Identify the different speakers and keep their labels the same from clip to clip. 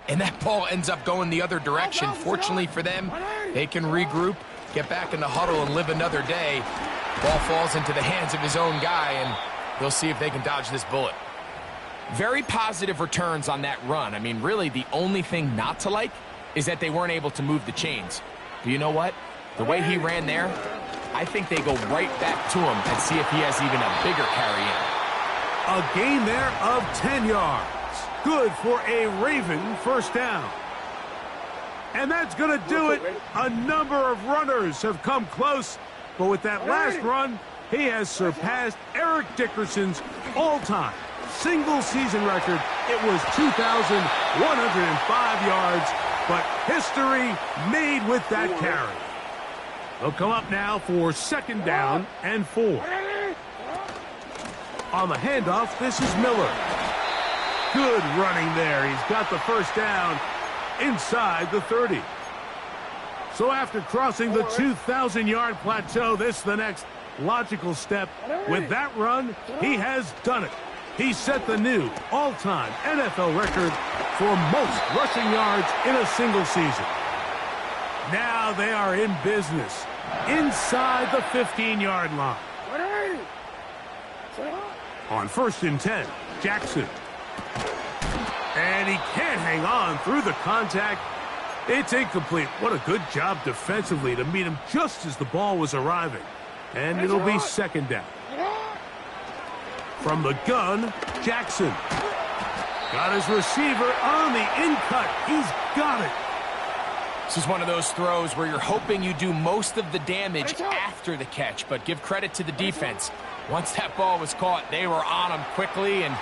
Speaker 1: And that ball ends up going the other direction. Fortunately for them, they can regroup, get back in the huddle, and live another day. Ball falls into the hands of his own guy, and they'll see if they can dodge this bullet. Very positive returns on that run. I mean, really, the only thing not to like is that they weren't able to move the chains. But you know what? The way he ran there, I think they go right back to him and see if he has even a bigger carry in.
Speaker 2: A gain there of 10 yards. Good for a Raven first down. And that's going to do it. A number of runners have come close, but with that last run, he has surpassed Eric Dickerson's all-time single-season record. It was 2,105 yards, but history made with that carry. They'll come up now for second down and 4. On the handoff, this is Miller. Good running there. He's got the first down inside the 30. So after crossing the 2,000-yard plateau, this is the next logical step. With that run, he has done it. He set the new all-time NFL record for most rushing yards in a single season. Now they are in business inside the 15-yard line. On 1st and 10, Jackson. And he can't hang on through the contact. It's incomplete. What a good job defensively to meet him just as the ball was arriving. And it'll be second down. From the gun, Jackson. Got his receiver on the in-cut. He's got it.
Speaker 1: This is one of those throws where you're hoping you do most of the damage after the catch, but give credit to the defense. Once that ball was caught, they were on him quickly, and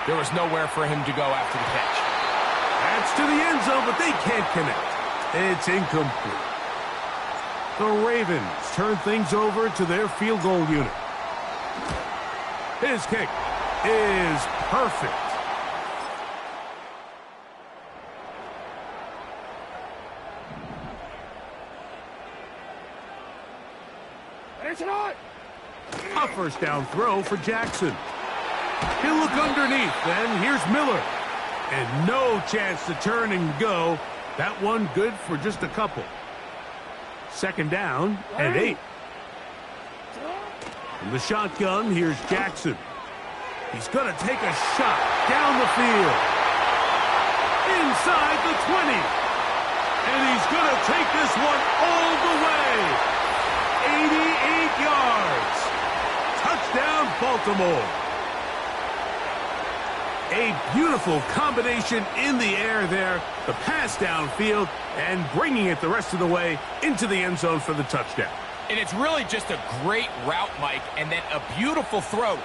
Speaker 1: there was nowhere for him to go after the catch.
Speaker 2: That's to the end zone, but they can't connect. It's incomplete. The Ravens turn things over to their field goal unit. His kick is perfect. A first down throw for Jackson. He'll look underneath, then here's Miller. And no chance to turn and go. That one good for just a couple. Second down and 8. From the shotgun, here's Jackson. He's going to take a shot down the field. Inside the 20. And he's going to take this one all the way. 88 yards. Touchdown, Baltimore. A beautiful combination in the air there. The pass downfield and bringing it the rest of the way into the end zone for the touchdown.
Speaker 1: And it's really just a great route, Mike, and then a beautiful throw.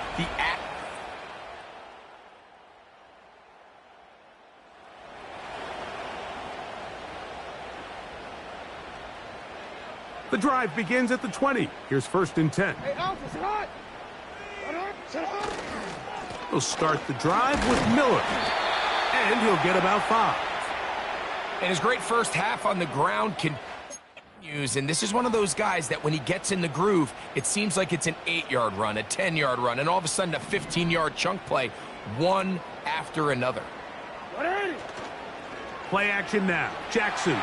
Speaker 2: The drive begins at the 20. Here's 1st and 10. He'll start the drive with Miller. And he'll get about 5.
Speaker 1: And his great first half on the ground continues. And this is one of those guys that when he gets in the groove, it seems like it's an 8-yard run, a 10-yard run, and all of a sudden a 15-yard chunk play, one after another.
Speaker 2: Play action now. Jackson.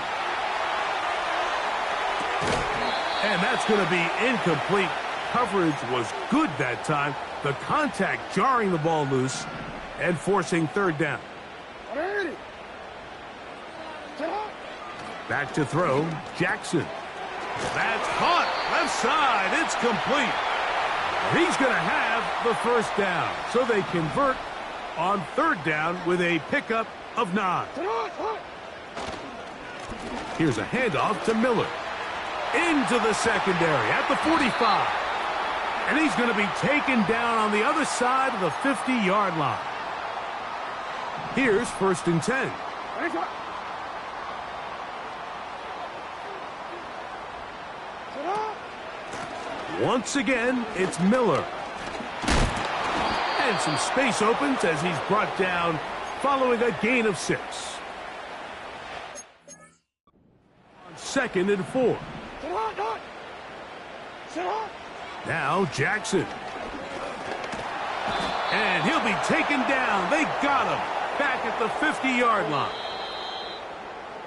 Speaker 2: And that's going to be incomplete. Coverage was good that time. The contact jarring the ball loose and forcing third down. Back to throw, Jackson. That's caught, left side, it's complete. He's going to have the first down. So they convert on third down with a pickup of 9. Here's a handoff to Miller. Into the secondary at the 45. And he's going to be taken down on the other side of the 50-yard line. Here's 1st and 10. Once again, it's Miller. And some space opens as he's brought down following a gain of 6. On 2nd and 4. Now Jackson. And he'll be taken down. They got him back at the 50-yard line.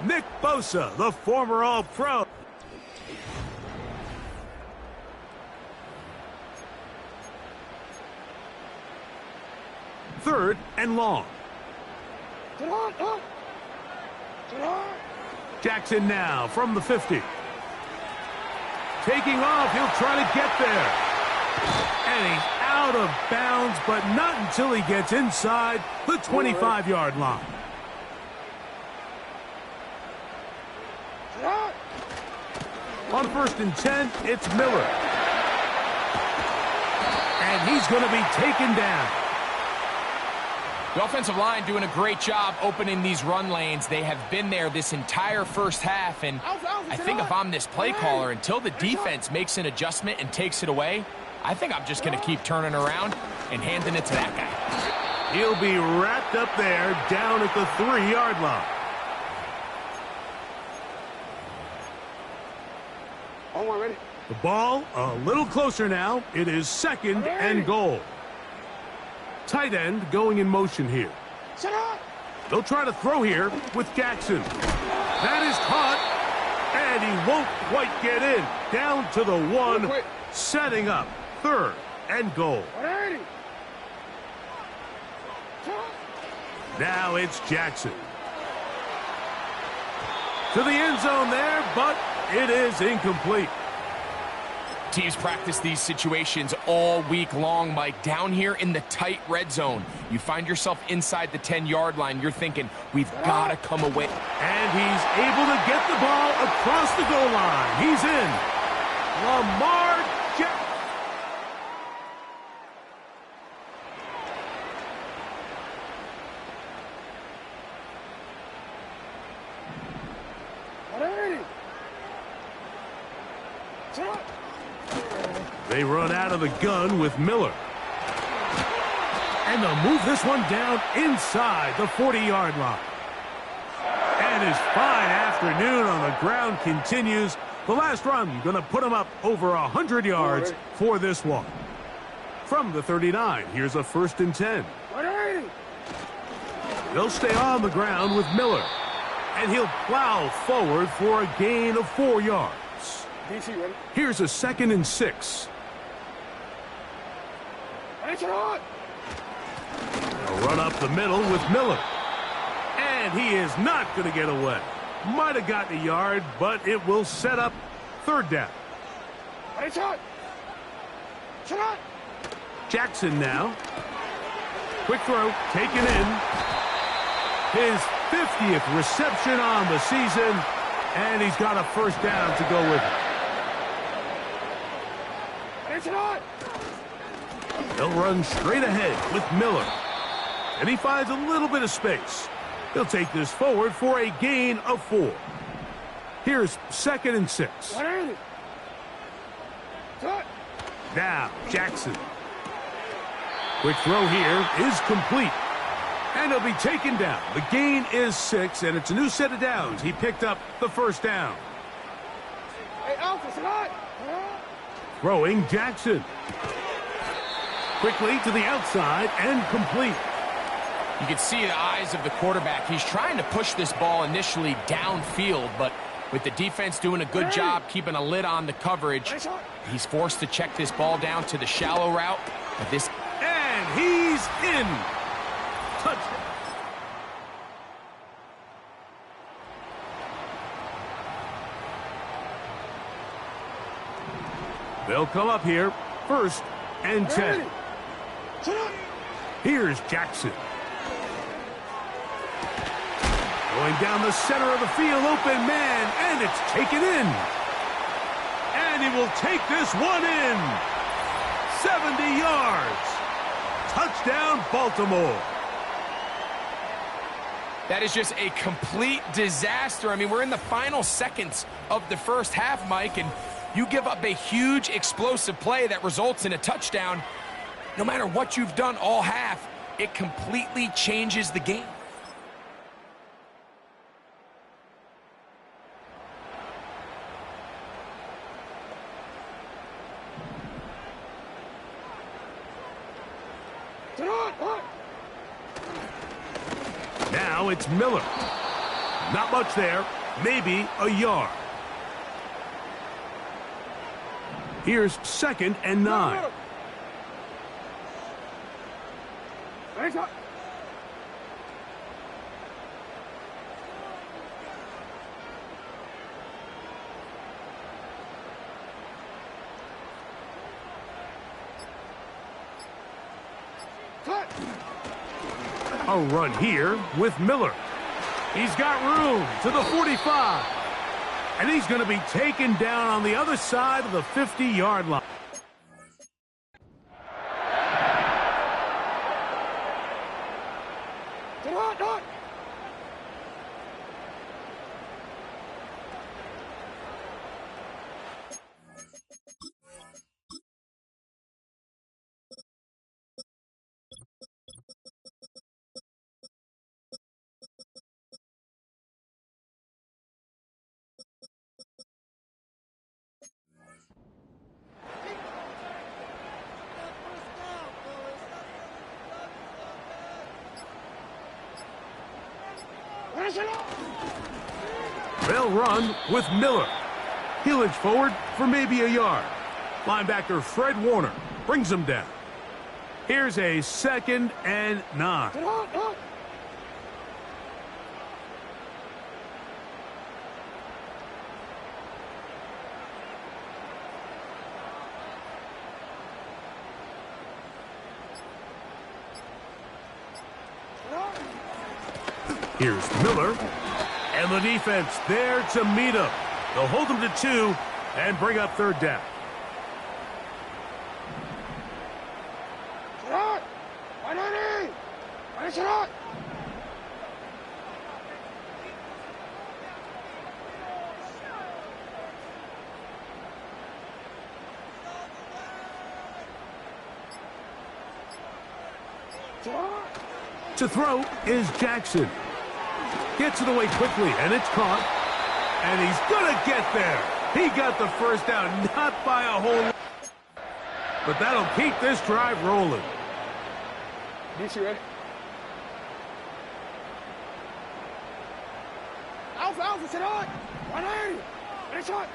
Speaker 2: Nick Bosa, the former All-Pro. Third and long. Jackson now from the 50. Taking off, he'll try to get there. And he's out of bounds, but not until he gets inside the 25-yard line. On 1st and 10, it's Miller. And he's going to be taken down.
Speaker 1: The offensive line doing a great job opening these run lanes. They have been there this entire first half, and I think if I'm this play caller, until the defense makes an adjustment and takes it away, I think I'm just going to keep turning around and handing it to that guy.
Speaker 2: He'll be wrapped up there down at the 3-yard line. The ball a little closer now. It is 2nd and goal. Tight end going in motion here. They'll try to throw here with Jackson. That is caught, and he won't quite get in. Down to the 1, setting up 3rd and goal. Now it's Jackson. To the end zone there, but it is incomplete.
Speaker 1: Teams practice these situations all week long, Mike. Down here in the tight red zone, you find yourself inside the 10-yard line. You're thinking, we've got to come away.
Speaker 2: And he's able to get the ball across the goal line. He's in. Lamar Jackson. They run out of the gun with Miller. And they'll move this one down inside the 40-yard line. And his fine afternoon on the ground continues. The last run going to put him up over 100 yards for this one. From the 39, here's a 1st and 10. They'll stay on the ground with Miller. And he'll plow forward for a gain of 4 yards. Here's a 2nd and 6. They'll run up the middle with Miller. And he is not going to get away. Might have gotten a yard, but it will set up 3rd down. Jackson now. Quick throw, taken in. His 50th reception on the season, and he's got a 1st down to go with it. They'll run straight ahead with Miller. And he finds a little bit of space. He'll take this forward for a gain of 4. Here's 2nd and 6. Now, Jackson. Quick throw here is complete. And he'll be taken down. The gain is 6, and it's a new set of downs. He picked up the 1st down. Throwing Jackson. Quickly to the outside and complete.
Speaker 1: You can see the eyes of the quarterback. He's trying to push this ball initially downfield, but with the defense doing a good job keeping a lid on the coverage, he's forced to check this ball down to the shallow route. But this...
Speaker 2: And he's in. Touchdown. They'll come up here, 1st and 10. Here's Jackson. Going down the center of the field, open man, and it's taken in. And he will take this one in. 70 yards. Touchdown, Baltimore.
Speaker 1: That is just a complete disaster. I mean, we're in the final seconds of the first half, Mike, and you give up a huge explosive play that results in a touchdown. No matter what you've done all half, it completely changes the game. Now it's Miller.
Speaker 2: Not much there. Maybe a yard. Here's 2nd and 9. A run here with Miller. He's got room to the 45. And he's going to be taken down on the other side of the 50-yard line. They'll run with Miller. He'll edge forward for maybe a yard. Linebacker Fred Warner brings him down. Here's a 2nd and 9. Here's Miller. And the defense there to meet him. They'll hold him to 2 and bring up 3rd down. To throw is Jackson. Gets it away quickly, and it's caught. And he's going to get there. He got the first down, not by a whole lot. But that'll keep this drive rolling.
Speaker 3: You ready? Alpha, sit on. 180. Finish shot.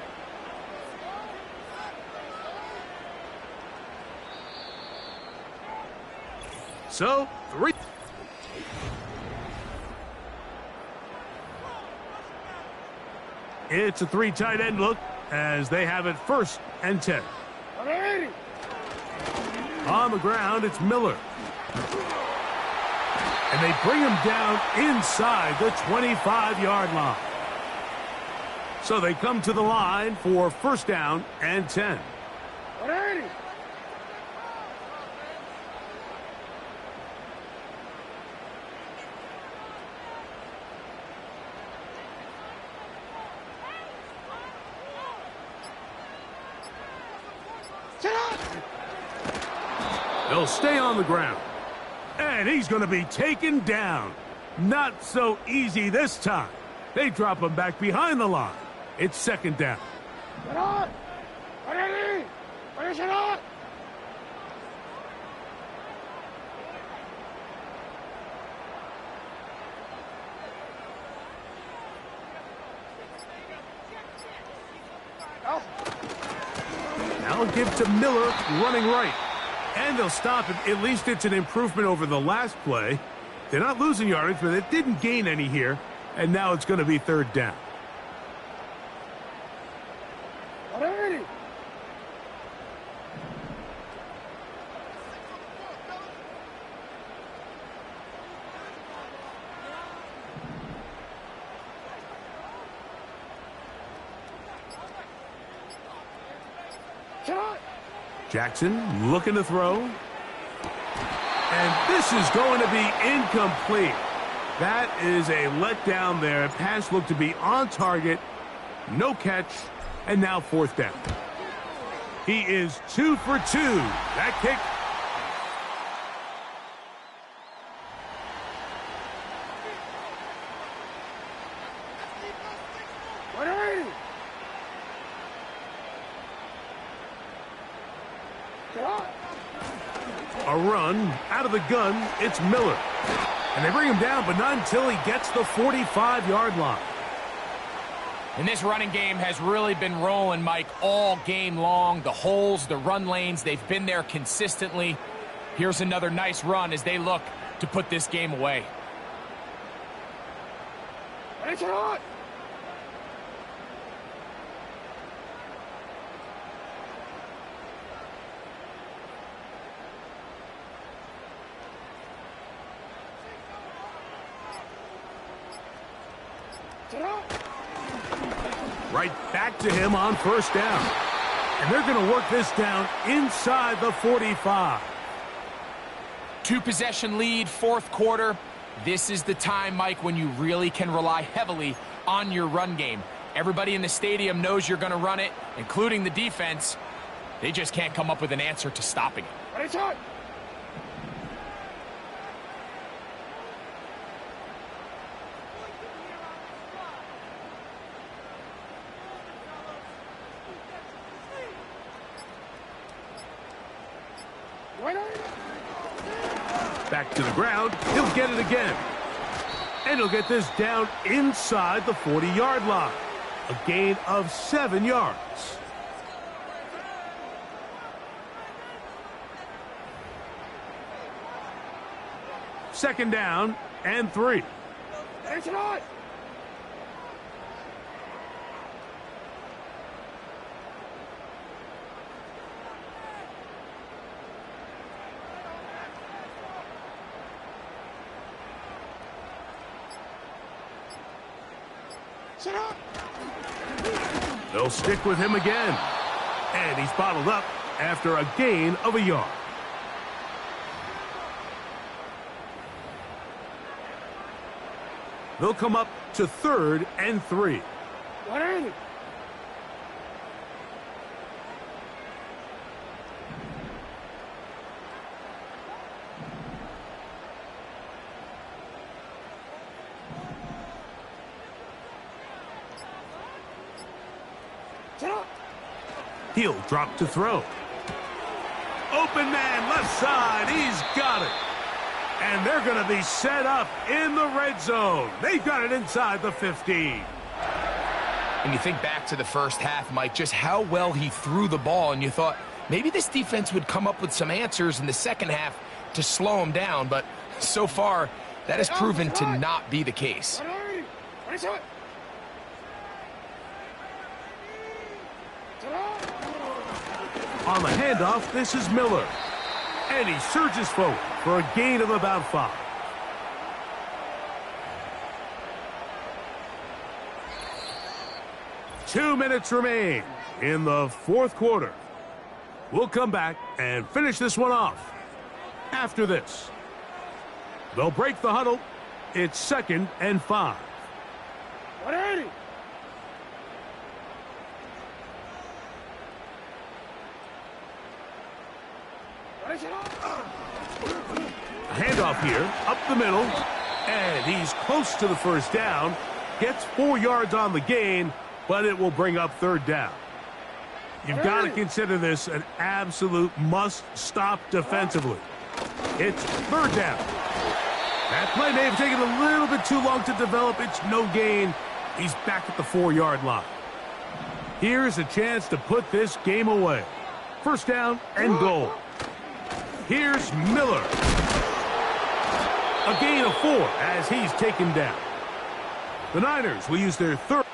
Speaker 2: So, 3. It's a 3 tight end look as they have it 1st and 10.
Speaker 3: 180.
Speaker 2: On the ground, it's Miller. And they bring him down inside the 25-yard line. So they come to the line for 1st down and 10.
Speaker 3: 180.
Speaker 2: They'll stay on the ground. And he's going to be taken down. Not so easy this time. They drop him back behind the line. It's 2nd down. Now give to Miller running right. And they'll stop it. At least it's an improvement over the last play. They're not losing yardage, but it didn't gain any here. And now it's going to be 3rd down. Jackson looking to throw. And this is going to be incomplete. That is a letdown there. Pass looked to be on target. No catch. And now 4th down. He is 2 for 2. That kick. A run out of the gun. It's Miller. And they bring him down, but not until he gets the 45-yard line.
Speaker 1: And this running game has really been rolling, Mike, all game long. The holes, the run lanes, they've been there consistently. Here's another nice run as they look to put this game away.
Speaker 2: Right back to him on first down. And they're going to work this down inside the 45.
Speaker 1: Two-possession lead, fourth quarter. This is the time, Mike, when you really can rely heavily on your run game. Everybody in the stadium knows you're going to run it, including the defense. They just can't come up with an answer to stopping it.
Speaker 2: Back to the ground. He'll get it again. And he'll get this down inside the 40-yard line. A gain of 7 yards. Second down and 3. They'll stick with him again. And he's bottled up after a gain of a yard. They'll come up to 3rd and 3. He'll drop to throw. Open man, left side. He's got it. And they're going to be set up in the red zone. They've got it inside the 15.
Speaker 1: And you think back to the first half, Mike, just how well he threw the ball, and you thought maybe this defense would come up with some answers in the second half to slow him down, but so far that has proven to not be the case.
Speaker 2: On the handoff, this is Miller. And he surges forward for a gain of about 5. Two minutes remain in the fourth quarter. We'll come back and finish this one off after this. They'll break the huddle. It's 2nd and 5.
Speaker 3: 180.
Speaker 2: A handoff here, up the middle, and he's close to the first down. Gets 4 yards on the gain, but it will bring up 3rd down. You've got to consider this an absolute must-stop defensively. It's 3rd down. That play may have taken a little bit too long to develop. It's no gain. He's back at the 4-yard line. Here's a chance to put this game away. First down and goal. Here's Miller. A gain of 4 as he's taken down. The Niners will use their 3rd.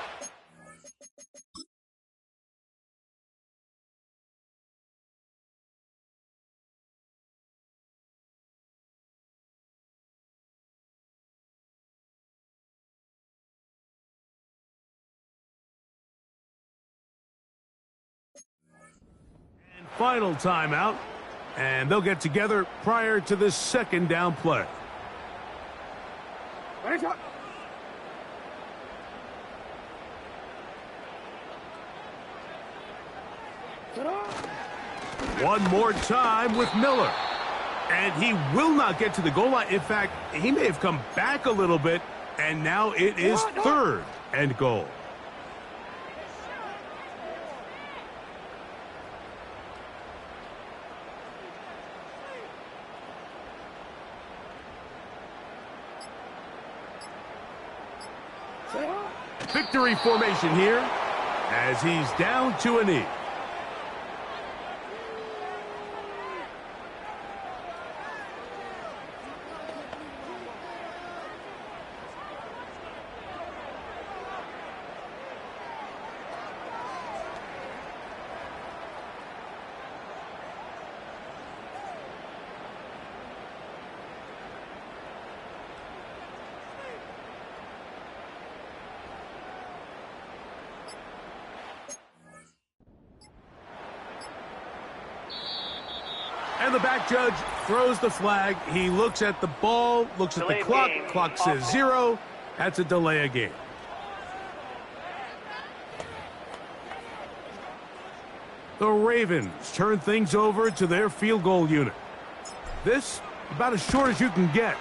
Speaker 2: And final timeout. And they'll get together prior to this 2nd down play. One more time with Miller. And he will not get to the goal line. In fact, he may have come back a little bit, and now it is 3rd and goal. victory formation here as he's down to a knee. And the back judge throws the flag. He looks at the ball, looks at the clock. Clock says 0. That's a delay of game. The Ravens turn things over to their field goal unit. This, about as short as you can get.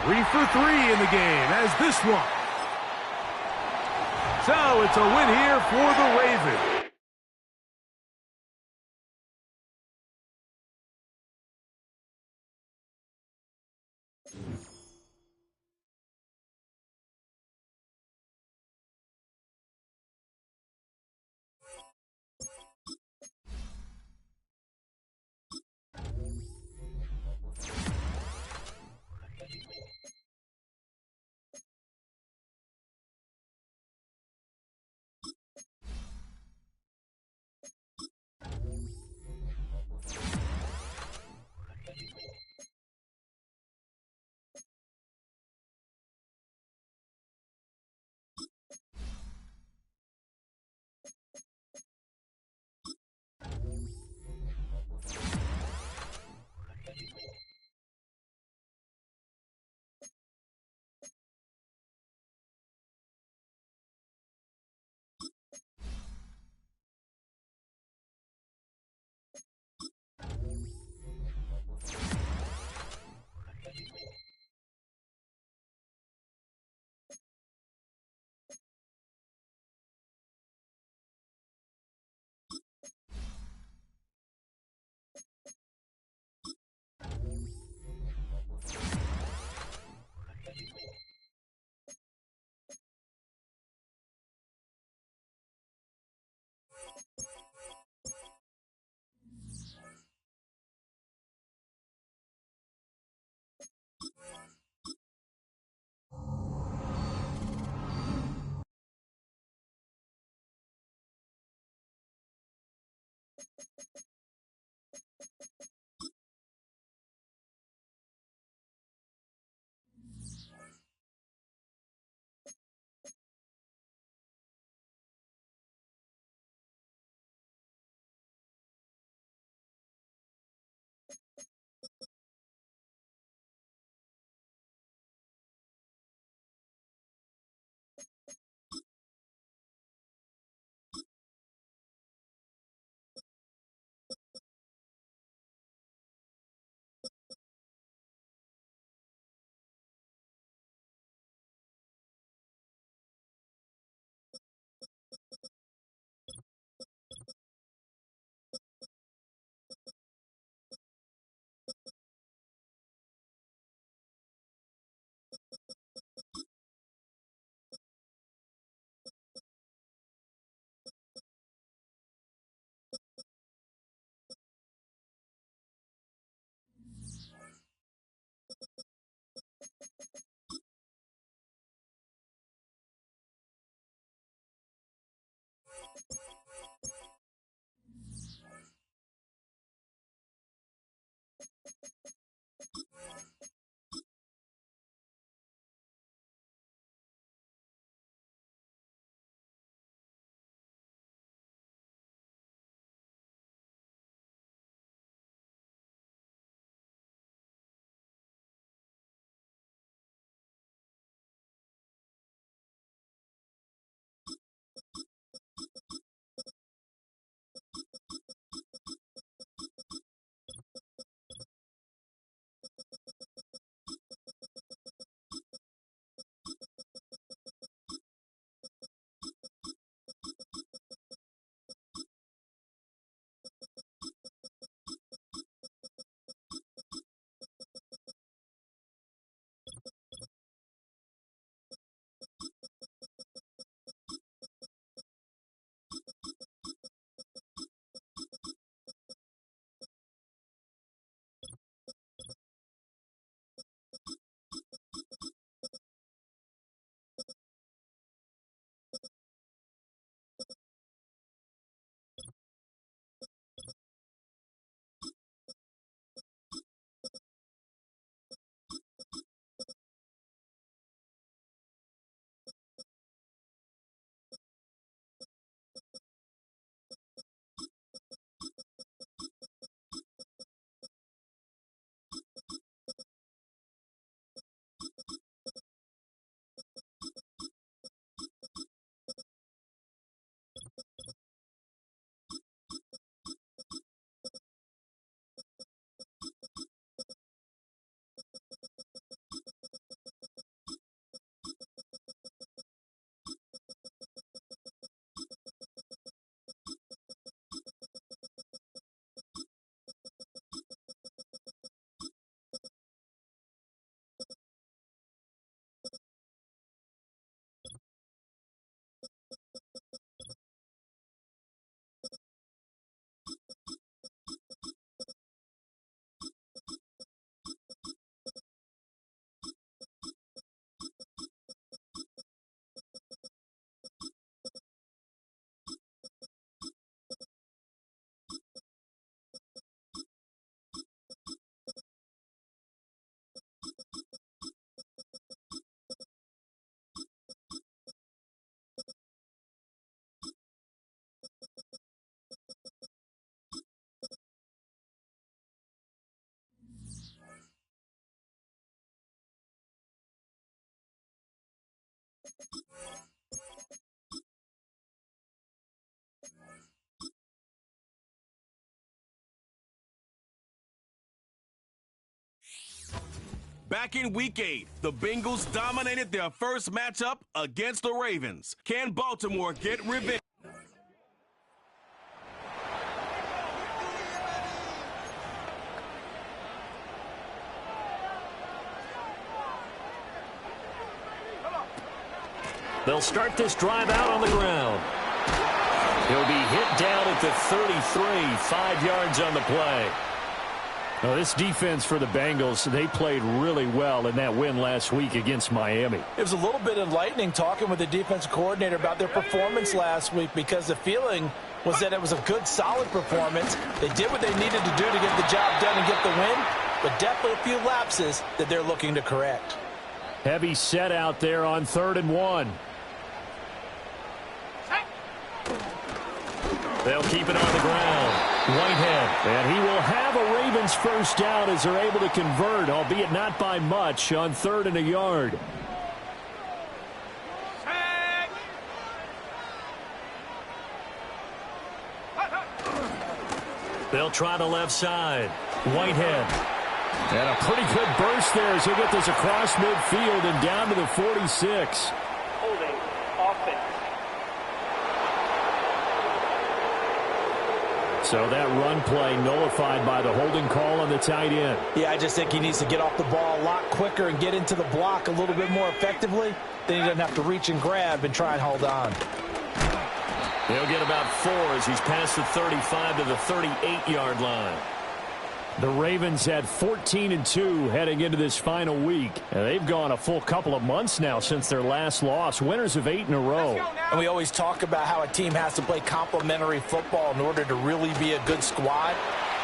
Speaker 2: 3 for 3 in the game as this one. So it's a win here for the Ravens.
Speaker 4: Back in Week 8, the Bengals dominated their first matchup against the Ravens. Can Baltimore get revenge?
Speaker 5: They'll start this drive out on the ground. He'll be hit down at the 33, 5 yards on the play. Well, this defense for the Bengals, they played really well in that win last week against Miami.
Speaker 6: It was a little bit enlightening talking with the defensive coordinator about their performance last week, because the feeling was that it was a good, solid performance. They did what they needed to do to get the job done and get the win, but definitely a few lapses that they're looking to correct.
Speaker 5: Heavy set out there on 3rd and 1. They'll keep it on the ground. Whitehead, and he will have a Ravens first down as they're able to convert, albeit not by much, on 3rd and a yard. They'll try the left side. Whitehead. And a pretty good burst there as he'll get this across midfield and down to the 46.
Speaker 7: Holding offense.
Speaker 5: So that run play nullified by the holding call on the tight end.
Speaker 6: Yeah, I just think he needs to get off the ball a lot quicker and get into the block a little bit more effectively. Then he doesn't have to reach and grab and try and hold on.
Speaker 5: He'll get about 4 as he's past the 35 to the 38-yard line. The Ravens had 14-2 heading into this final week. And they've gone a full couple of months now since their last loss. Winners of 8 in a row.
Speaker 6: And we always talk about how a team has to play complementary football in order to really be a good squad.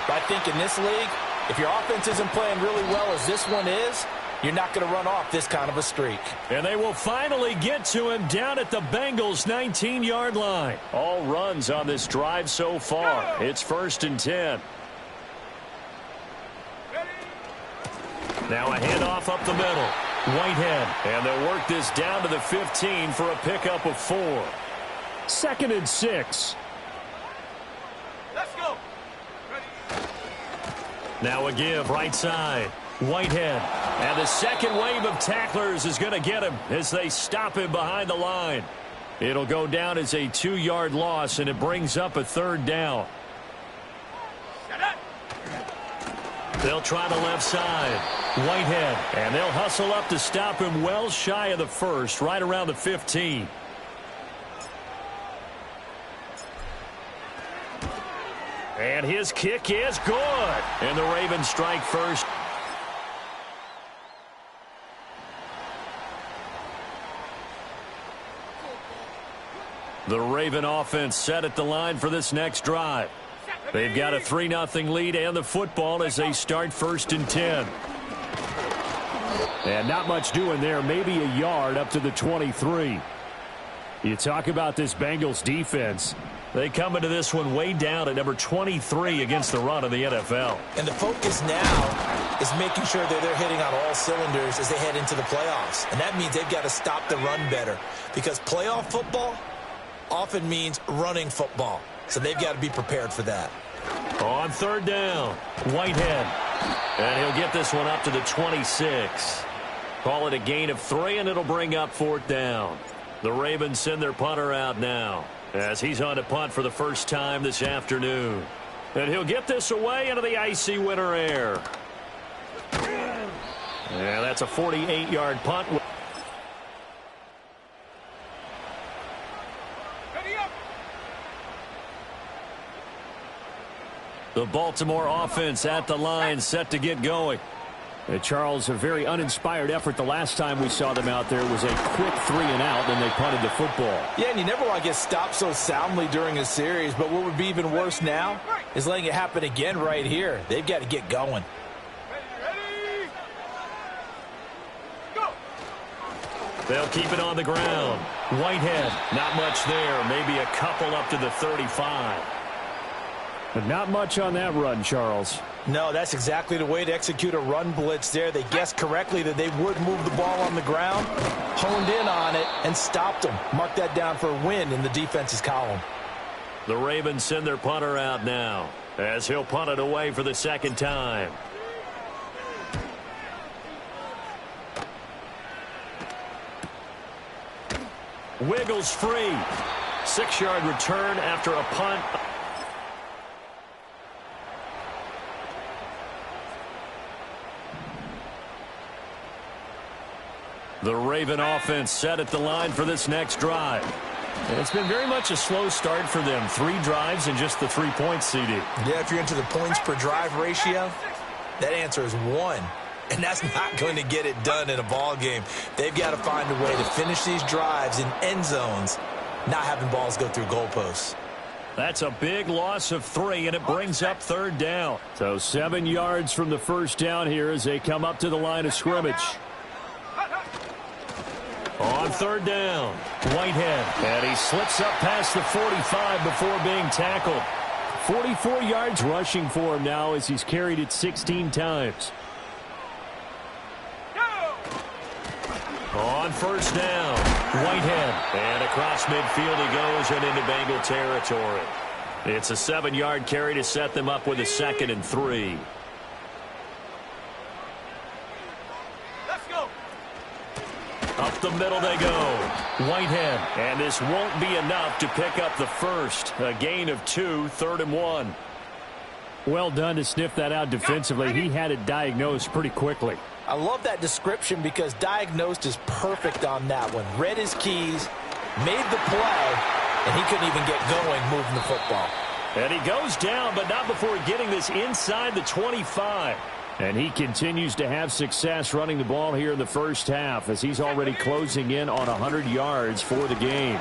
Speaker 6: But I think in this league, if your offense isn't playing really well as this one is, you're not going to run off this kind of a streak.
Speaker 5: And they will finally get to him down at the Bengals' 19-yard line. All runs on this drive so far. It's 1st and 10. Now a handoff up the middle. Whitehead. And they'll work this down to the 15 for a pickup of 4. 2nd and 6.
Speaker 3: Let's go.
Speaker 5: Now a give right side. Whitehead. And the second wave of tacklers is going to get him as they stop him behind the line. It'll go down as a 2-yard loss, and it brings up a 3rd down. They'll try the left side. Whitehead. And they'll hustle up to stop him well shy of the 1st, right around the 15. And his kick is good. And the Ravens strike first. The Raven offense set at the line for this next drive. They've got a 3-0 lead and the football as they start 1st and 10. And not much doing there, maybe a yard up to the 23. You talk about this Bengals defense. They come into this one way down at number 23 against the run of the NFL.
Speaker 6: And the focus now is making sure that they're hitting on all cylinders as they head into the playoffs. And that means they've got to stop the run better, because playoff football often means running football. So they've got to be prepared for that.
Speaker 5: On 3rd down, Whitehead. And he'll get this one up to the 26. Call it a gain of 3, and it'll bring up 4th down. The Ravens send their punter out now as he's on to punt for the first time this afternoon. And he'll get this away into the icy winter air. Yeah, that's a 48-yard punt. The Baltimore offense at the line, set to get going. Charles, a very uninspired effort the last time we saw them out there. Was a quick 3-and-out, and they punted the football.
Speaker 6: Yeah, and you never want to get stopped so soundly during a series, but what would be even worse now is letting it happen again right here. They've got to get going.
Speaker 3: Ready? Go.
Speaker 5: They'll keep it on the ground. Whitehead, not much there. Maybe a couple up to the 35. But not much on that run, Charles.
Speaker 6: No, that's exactly the way to execute a run blitz there. They guessed correctly that they would move the ball on the ground, honed in on it, and stopped them. Mark that down for a win in the defense's column.
Speaker 5: The Ravens send their punter out now as he'll punt it away for the second time. Wiggles free. 6-yard return after a punt. The Raven offense set at the line for this next drive. And it's been very much a slow start for them. 3 drives and just the 3 points, CD.
Speaker 6: Yeah, if you're into the points per drive ratio, that answer is 1. And that's not going to get it done in a ball game. They've got to find a way to finish these drives in end zones, not having balls go through goalposts.
Speaker 5: That's a big loss of 3, and it brings up 3rd down. So 7 yards from the first down here as they come up to the line of scrimmage. On 3rd down, Whitehead, and he slips up past the 45 before being tackled. 44 yards rushing for him now as he's carried it 16 times. On 1st down, Whitehead, and across midfield he goes and into Bengal territory. It's a 7-yard carry to set them up with a 2nd and 3. Up the middle they go. Whitehead. And this won't be enough to pick up the first. A gain of 2, 3rd and 1. Well done to sniff that out defensively. He had it diagnosed pretty quickly.
Speaker 6: I love that description because diagnosed is perfect on that one. Read his keys, made the play, and he couldn't even get going moving the football.
Speaker 5: And he goes down, but not before getting this inside the 25. And he continues to have success running the ball here in the first half as he's already closing in on 100 yards for the game.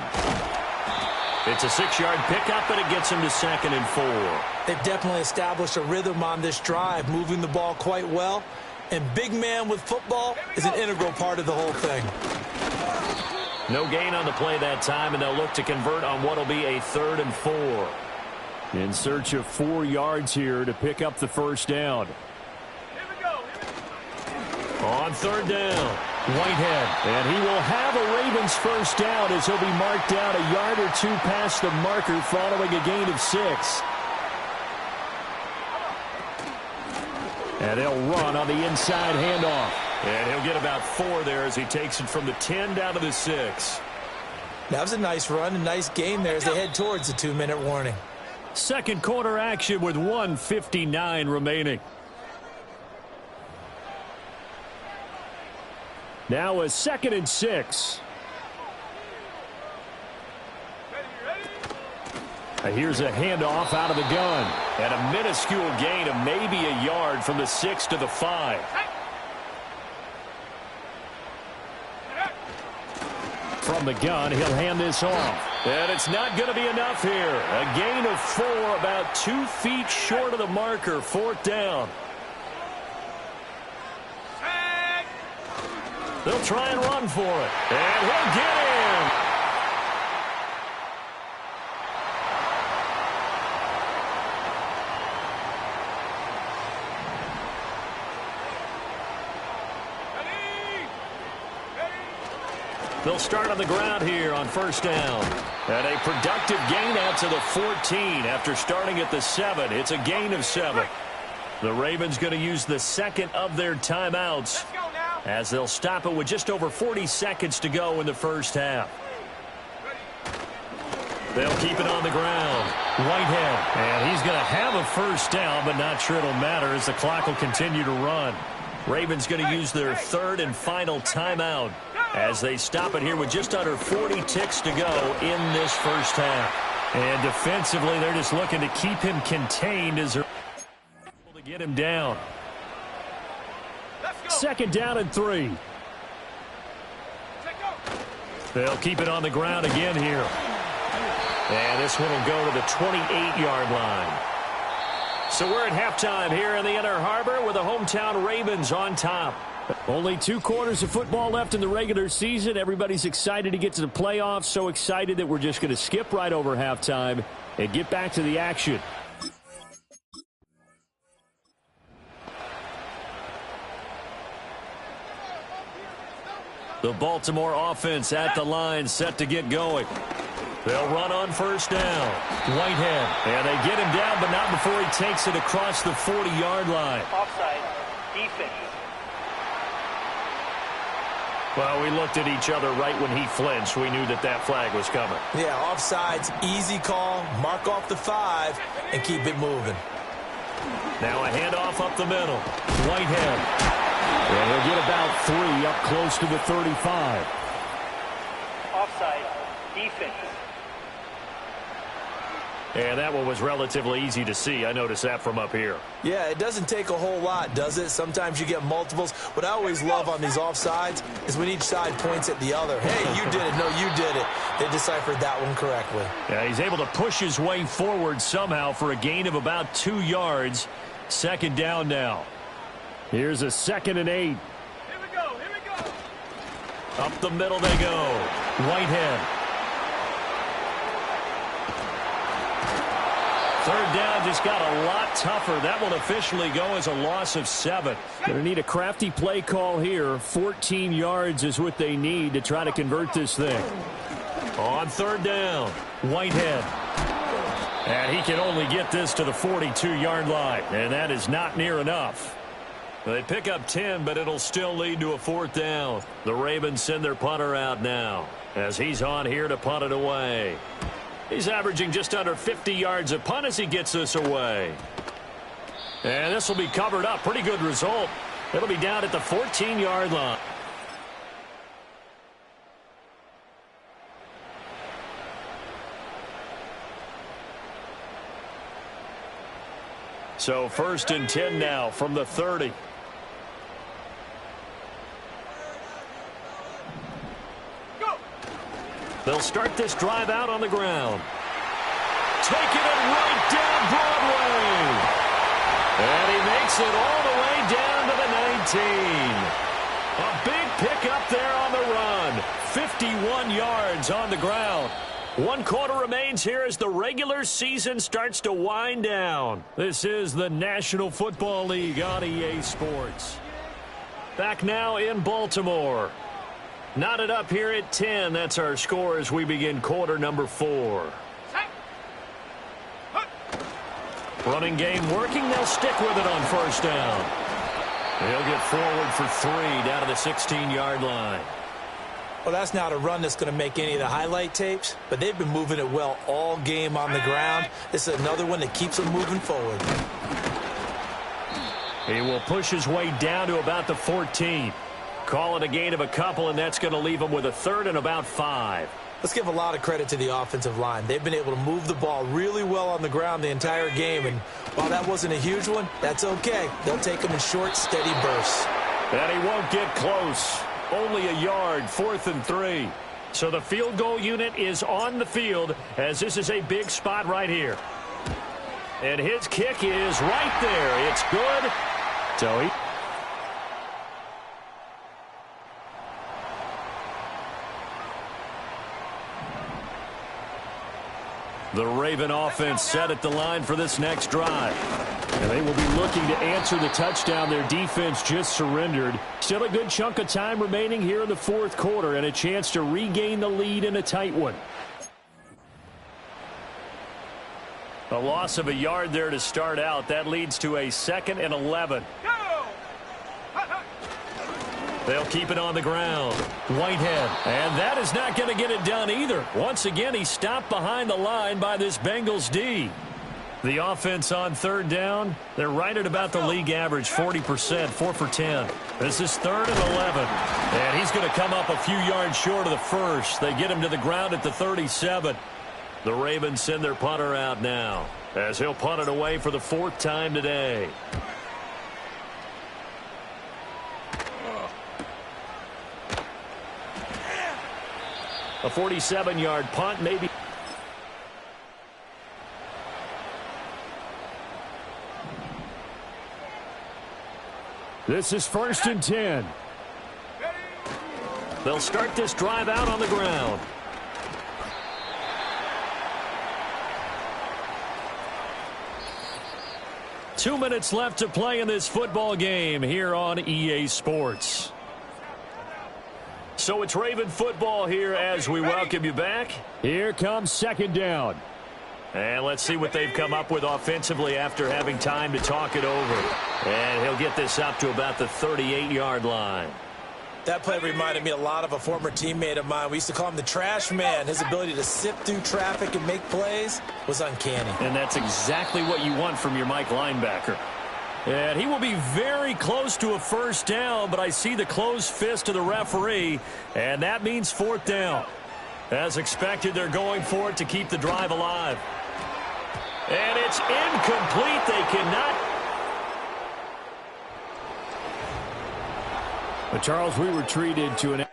Speaker 5: It's a 6-yard pickup, and it gets him to 2nd and 4.
Speaker 6: They've definitely established a rhythm on this drive, moving the ball quite well. And big man with football is an integral part of the whole thing.
Speaker 5: No gain on the play that time, and they'll look to convert on what will be a 3rd and 4. In search of 4 yards here to pick up the first down. On 3rd down, Whitehead, and he will have a Ravens first down as he'll be marked down a yard or 2 past the marker following a gain of 6. And they'll run on the inside handoff. And he'll get about 4 there as he takes it from the 10 down to the 6.
Speaker 6: That was a nice run, a nice game there as they head towards the 2-minute warning.
Speaker 5: Second quarter action with 1:59 remaining. Now a 2nd and 6. Here's a handoff out of the gun. And a minuscule gain of maybe a yard from the 6 to the 5. From the gun, he'll hand this off. And it's not going to be enough here. A gain of 4, about 2 feet short of the marker, 4th down. They'll try and run for it. And he'll get in. They'll start on the ground here on 1st down. And a productive gain out to the 14 after starting at the 7. It's a gain of 7. The Ravens going to use the 2nd of their timeouts as they'll stop it with just over 40 seconds to go in the first half. They'll keep it on the ground. Whitehead, and he's going to have a first down, but not sure it'll matter as the clock will continue to run. Ravens going to use their 3rd and final timeout as they stop it here with just under 40 ticks to go in this first half. And defensively, they're just looking to keep him contained as they're able to get him down. 2nd down and 3. They'll keep it on the ground again here. And this one will go to the 28-yard line. So we're at halftime here in the Inner Harbor with the hometown Ravens on top. Only 2 quarters of football left in the regular season. Everybody's excited to get to the playoffs. So excited that we're just going to skip right over halftime and get back to the action. The Baltimore offense at the line, set to get going. They'll run on first down. Whitehead. And they get him down, but not before he takes it across the 40-yard line.
Speaker 7: Offside. Defense.
Speaker 5: Well, we looked at each other right when he flinched. We knew that that flag was coming.
Speaker 6: Yeah, offsides, easy call. Mark off the 5 and keep it moving.
Speaker 5: Now a handoff up the middle. Whitehead. And he'll get about 3 up close to the 35.
Speaker 7: Offside. Defense.
Speaker 5: And that one was relatively easy to see. I noticed that from up here.
Speaker 6: Yeah, it doesn't take a whole lot, does it? Sometimes you get multiples. What I always love on these offsides is when each side points at the other. Hey, you did it. No, you did it. They deciphered that one correctly.
Speaker 5: Yeah, he's able to push his way forward somehow for a gain of about 2 yards. Second down now. Here's a 2nd and 8.
Speaker 3: Here we go. Here we go.
Speaker 5: Up the middle they go. Whitehead. Third down just got a lot tougher. That will officially go as a loss of 7. Going to need a crafty play call here. 14 yards is what they need to try to convert this thing. On third down, Whitehead. And he can only get this to the 42-yard line, and that is not near enough. They pick up 10, but it'll still lead to a 4th down. The Ravens send their punter out now as he's on here to punt it away. He's averaging just under 50 yards a punt as he gets this away. And this will be covered up. Pretty good result. It'll be down at the 14-yard line. So 1st and 10 now from the 30. They'll start this drive out on the ground. Taking it right down Broadway. And he makes it all the way down to the 19. A big pickup there on the run. 51 yards on the ground. 1 quarter remains here as the regular season starts to wind down. This is the National Football League on EA Sports. Back now in Baltimore. Knotted up here at 10. That's our score as we begin quarter number 4. Running game working. They'll stick with it on first down. He'll get forward for 3 down to the 16-yard line.
Speaker 6: Well, that's not a run that's going to make any of the highlight tapes, but they've been moving it well all game on the ground. This is another one that keeps them moving forward.
Speaker 5: He will push his way down to about the 14. Call it a gain of a couple, and that's going to leave him with a 3rd and about 5.
Speaker 6: Let's give a lot of credit to the offensive line. They've been able to move the ball really well on the ground the entire game, and while that wasn't a huge one, that's okay. They'll take them in short, steady bursts.
Speaker 5: And he won't get close. Only a yard, 4th and 3. So the field goal unit is on the field as this is a big spot right here. And his kick is right there. It's good. So he... The Raven offense set at the line for this next drive. And they will be looking to answer the touchdown their defense just surrendered. Still a good chunk of time remaining here in the 4th quarter and a chance to regain the lead in a tight one. A loss of a yard there to start out. That leads to a 2nd and 11. They'll keep it on the ground. Whitehead. And that is not going to get it done either. Once again, he stopped behind the line by this Bengals D. The offense on third down, they're right at about the league average, 40%, 4 for 10. This is 3rd and 11. And he's going to come up a few yards short of the first. They get him to the ground at the 37. The Ravens send their punter out now as he'll punt it away for the 4th time today. A 47-yard punt, maybe. This is 1st and 10. They'll start this drive out on the ground. Two minutes left to play in this football game here on EA Sports. So it's Raven football here as we welcome you back.
Speaker 8: Here comes second down.
Speaker 5: And let's see what they've come up with offensively after having time to talk it over. And he'll get this up to about the 38-yard line.
Speaker 6: That play reminded me a lot of a former teammate of mine. We used to call him the trash man. His ability to sift through traffic and make plays was uncanny.
Speaker 5: And that's exactly what you want from your Mike linebacker.
Speaker 8: And he will be very close to a first down, but I see the closed fist of the referee, and that means fourth down.
Speaker 5: As expected, they're going for it to keep the drive alive. And it's incomplete. They cannot.
Speaker 8: But Charles, we were treated to an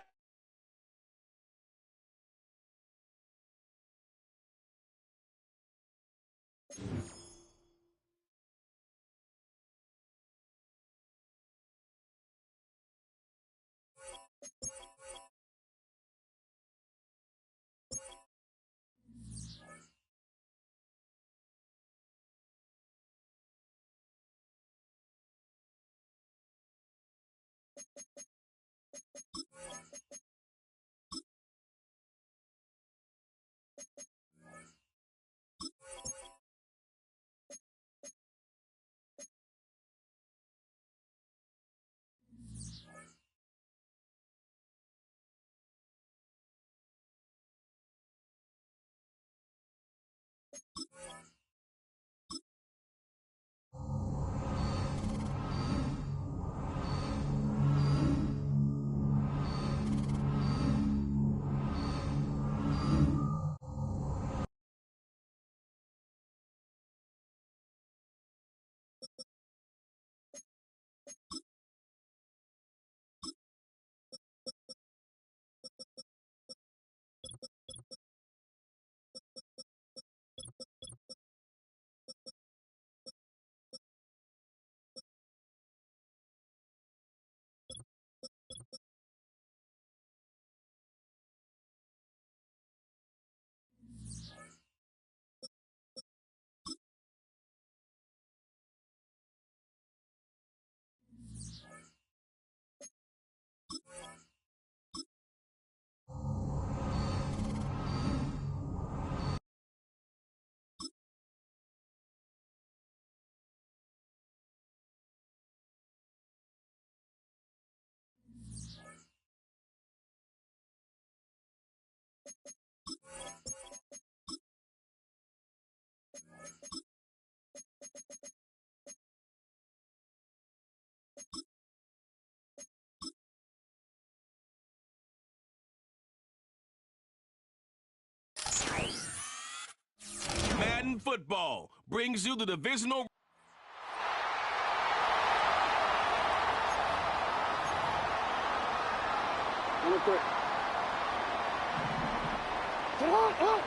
Speaker 4: Madden football brings you the divisional.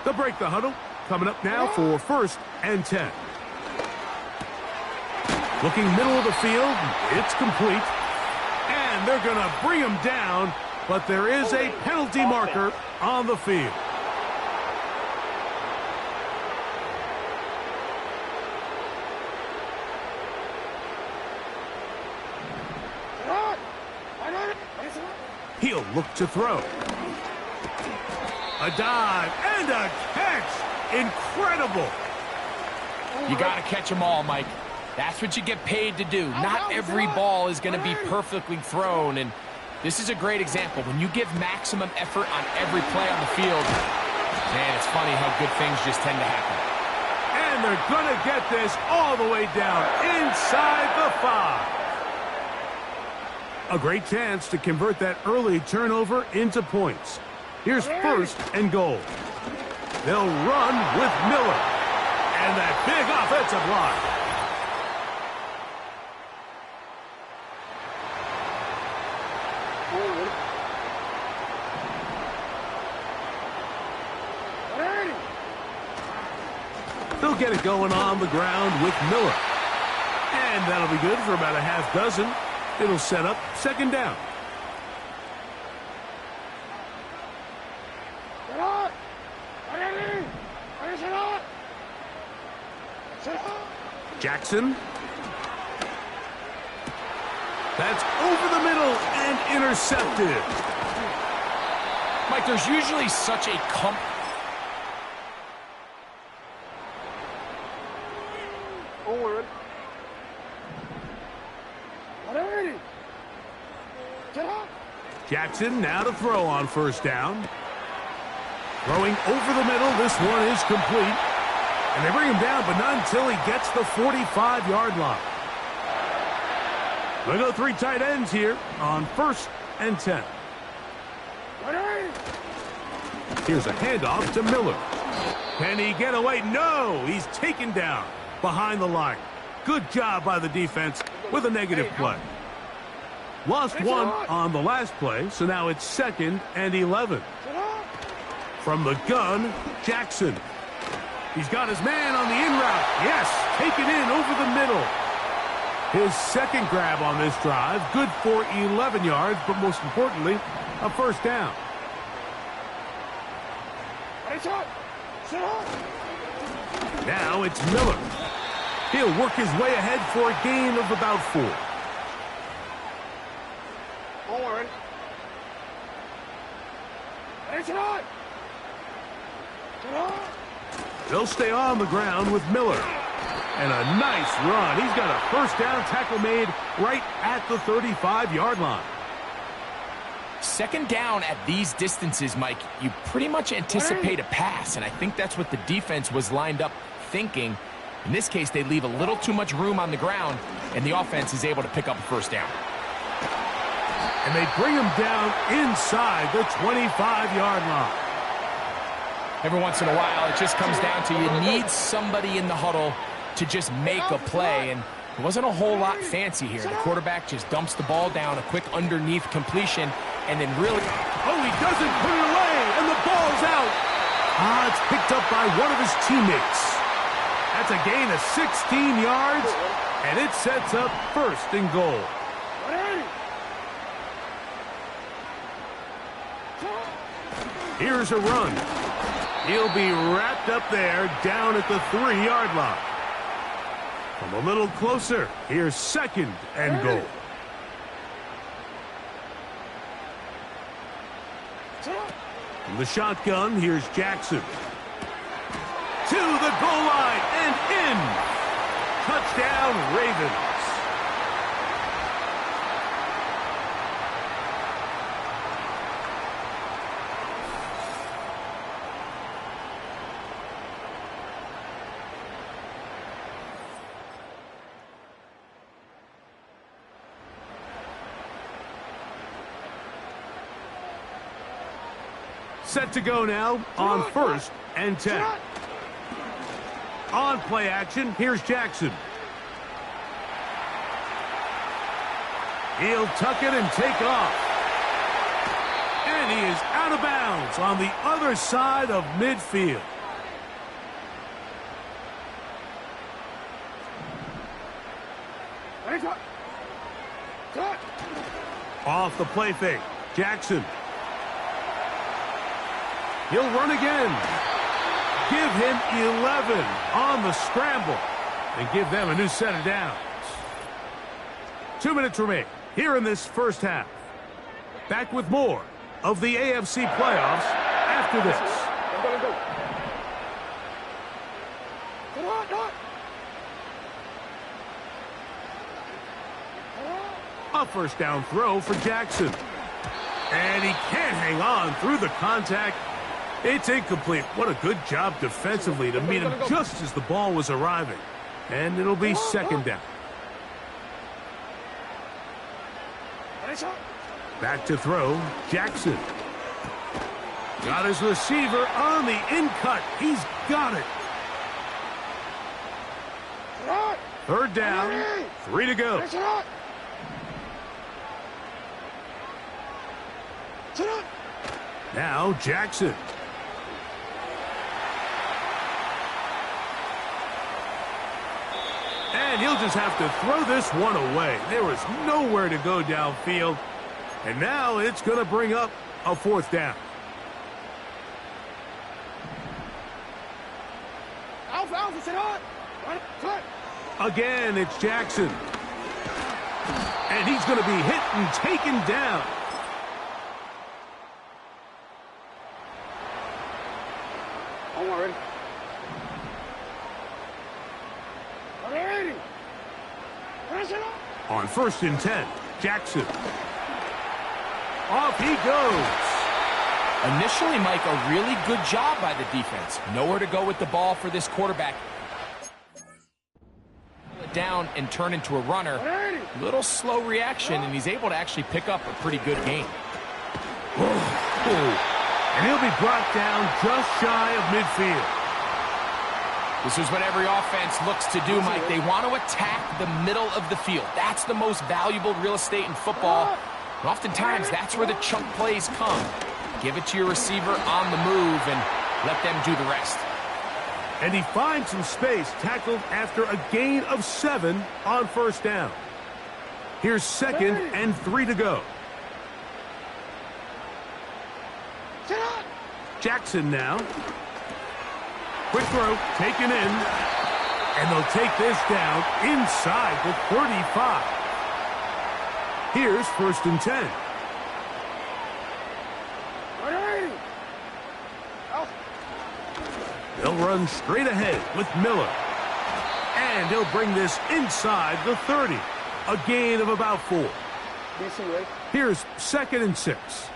Speaker 2: They'll break the huddle. Coming up now for 1st and 10. Looking middle of the field. It's complete. And they're going to bring him down, but there is a penalty marker on the field. He'll look to throw. A dive and a catch. Incredible.
Speaker 1: You got to catch them all, Mike. That's what you get paid to do. Not every ball is going to be perfectly thrown, and this is a great example. When you give maximum effort on every play on the field, man, it's funny how good things just tend to happen.
Speaker 2: And they're going to get this all the way down inside the 5. A great chance to convert that early turnover into points. Here's 1st and goal. They'll run with Miller. And that big offensive line. They'll get it going on the ground with Miller. And that'll be good for about a half dozen. It'll set up 2nd down. Jackson. That's over the middle and intercepted.
Speaker 1: Mike, there's usually such a
Speaker 2: Jackson now to throw on first down. Throwing over the middle. This one is complete. And they bring him down, but not until he gets the 45-yard line. We'll go 3 tight ends here on 1st and 10. Here's a handoff to Miller. Can he get away? No! He's taken down behind the line. Good job by the defense with a negative play. Lost 1 on the last play, so now it's 2nd and 11. From the gun, Jackson. He's got his man on the in route. Yes, take it in over the middle. His second grab on this drive, good for 11 yards, but most importantly, a first down. Now it's Miller. He'll work his way ahead for a gain of about 4. They'll stay on the ground with Miller. And a nice run. He's got a first down tackle made right at the 35-yard line.
Speaker 1: Second down at these distances, Mike, you pretty much anticipate a pass, and I think that's what the defense was lined up thinking. In this case, they leave a little too much room on the ground, and the offense is able to pick up a first down.
Speaker 2: And they bring him down inside the 25-yard line.
Speaker 1: Every once in a while, it just comes down to you need somebody in the huddle to just make a play, and it wasn't a whole lot fancy here. The quarterback just dumps the ball down, a quick underneath completion, and then really...
Speaker 2: Oh, he doesn't put it away, and the ball's out. It's picked up by one of his teammates. That's a gain of 16 yards, and it sets up 1st and goal. Here's a run. He'll be wrapped up there down at the 3-yard line. From a little closer, here's 2nd and goal. From the shotgun, here's Jackson. To the goal line and in. Touchdown, Ravens. Set to go now on 1st and 10. On play action, here's Jackson. He'll tuck it and take off. And he is out of bounds on the other side of midfield. Off the play fake, Jackson. He'll run again. Give him 11 on the scramble and give them a new set of downs. 2 minutes remain here in this first half. Back with more of the AFC playoffs after this. A first down throw for Jackson. And he can't hang on through the contact. It's incomplete. What a good job defensively to meet him just as the ball was arriving. And it'll be 2nd down. Back to throw, Jackson. Got his receiver on the in-cut. He's got it. 3rd down, 3 to go. Now Jackson. And he'll just have to throw this one away. There was nowhere to go downfield. And now it's going to bring up a 4th down. Again, it's Jackson. And he's going to be hit and taken down. On 1st and 10, Jackson. Off he goes.
Speaker 1: Initially, Mike, a really good job by the defense. Nowhere to go with the ball for this quarterback. Down and turn into a runner. Little slow reaction, and he's able to actually pick up a pretty good game.
Speaker 2: And he'll be brought down just shy of midfield.
Speaker 1: This is what every offense looks to do, Mike. They want to attack the middle of the field. That's the most valuable real estate in football. And oftentimes, that's where the chunk plays come. Give it to your receiver on the move and let them do the rest.
Speaker 2: And he finds some space, tackled after a gain of 7 on 1st down. Here's 2nd and 3 to go. Jackson now. Quick throw, taken in. And they'll take this down inside the 35. Here's 1st and 10. They'll run straight ahead with Miller. And he'll bring this inside the 30. A gain of about 4. Here's 2nd and 6.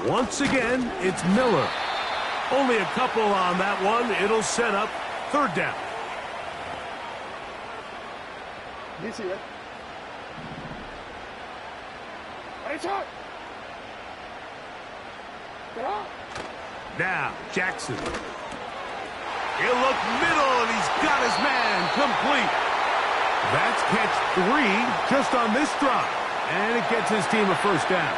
Speaker 2: Once again, it's Miller. Only a couple on that one. It'll set up 3rd down. Now, Jackson. He'll look middle, and he's got his man complete. That's catch 3 just on this drive. And it gets his team a 1st down.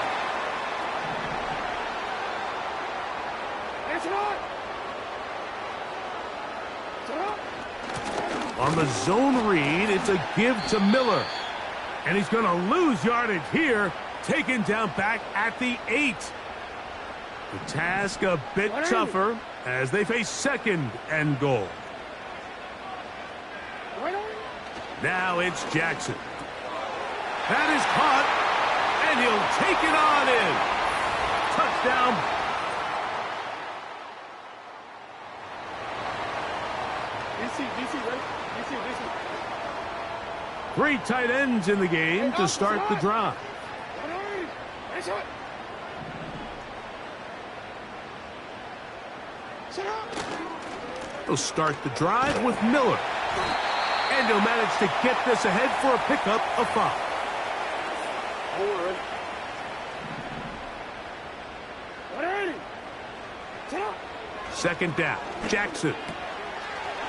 Speaker 2: On the zone read, it's a give to Miller. And he's going to lose yardage here, taken down back at the 8. The task a bit tougher as they face 2nd and goal. Now it's Jackson. That is caught, and he'll take it on in. Touchdown. Three tight ends in the game to start the drive. He'll start the drive with Miller. And he'll manage to get this ahead for a pickup of 5. 2nd down. Jackson.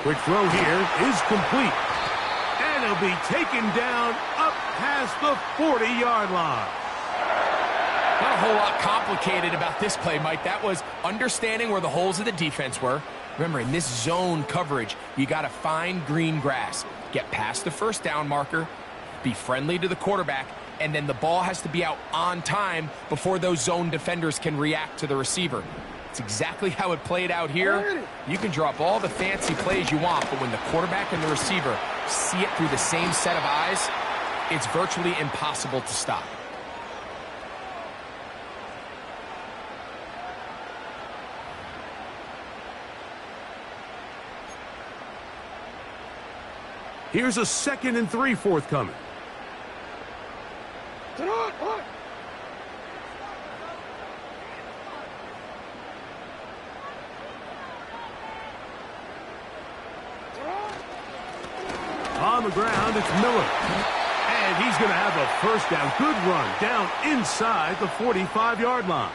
Speaker 2: Quick throw here is complete. And he'll be taken down up past the 40-yard line.
Speaker 1: Not a whole lot complicated about this play, Mike. That was understanding where the holes of the defense were. Remember, in this zone coverage, you got to find green grass. Get past the 1st down marker, be friendly to the quarterback, and then the ball has to be out on time before those zone defenders can react to the receiver. It's exactly how it played out here. You can draw up all the fancy plays you want, but when the quarterback and the receiver see it through the same set of eyes, it's virtually impossible to stop.
Speaker 2: Here's a 2nd and 3 forthcoming. On the ground, it's Miller. And he's going to have a 1st down. Good run down inside the 45-yard line.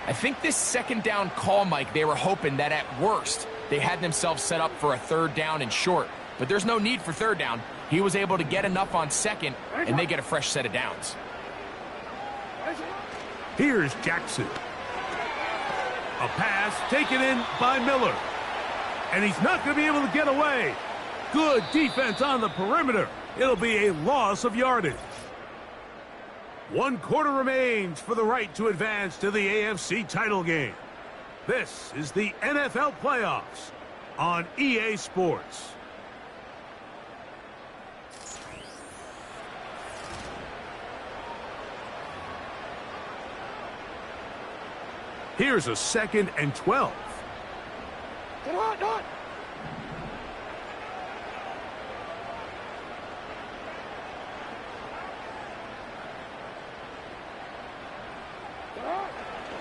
Speaker 1: I think this 2nd down call, Mike, they were hoping that at worst they had themselves set up for a 3rd down and short. But there's no need for 3rd down. He was able to get enough on 2nd, and they get a fresh set of downs.
Speaker 2: Here's Jackson. A pass taken in by Miller. And he's not going to be able to get away. Good defense on the perimeter. It'll be a loss of yardage. 1 quarter remains for the right to advance to the AFC title game. This is the NFL playoffs on EA Sports. Here's a 2nd and 12.
Speaker 3: Get on, on.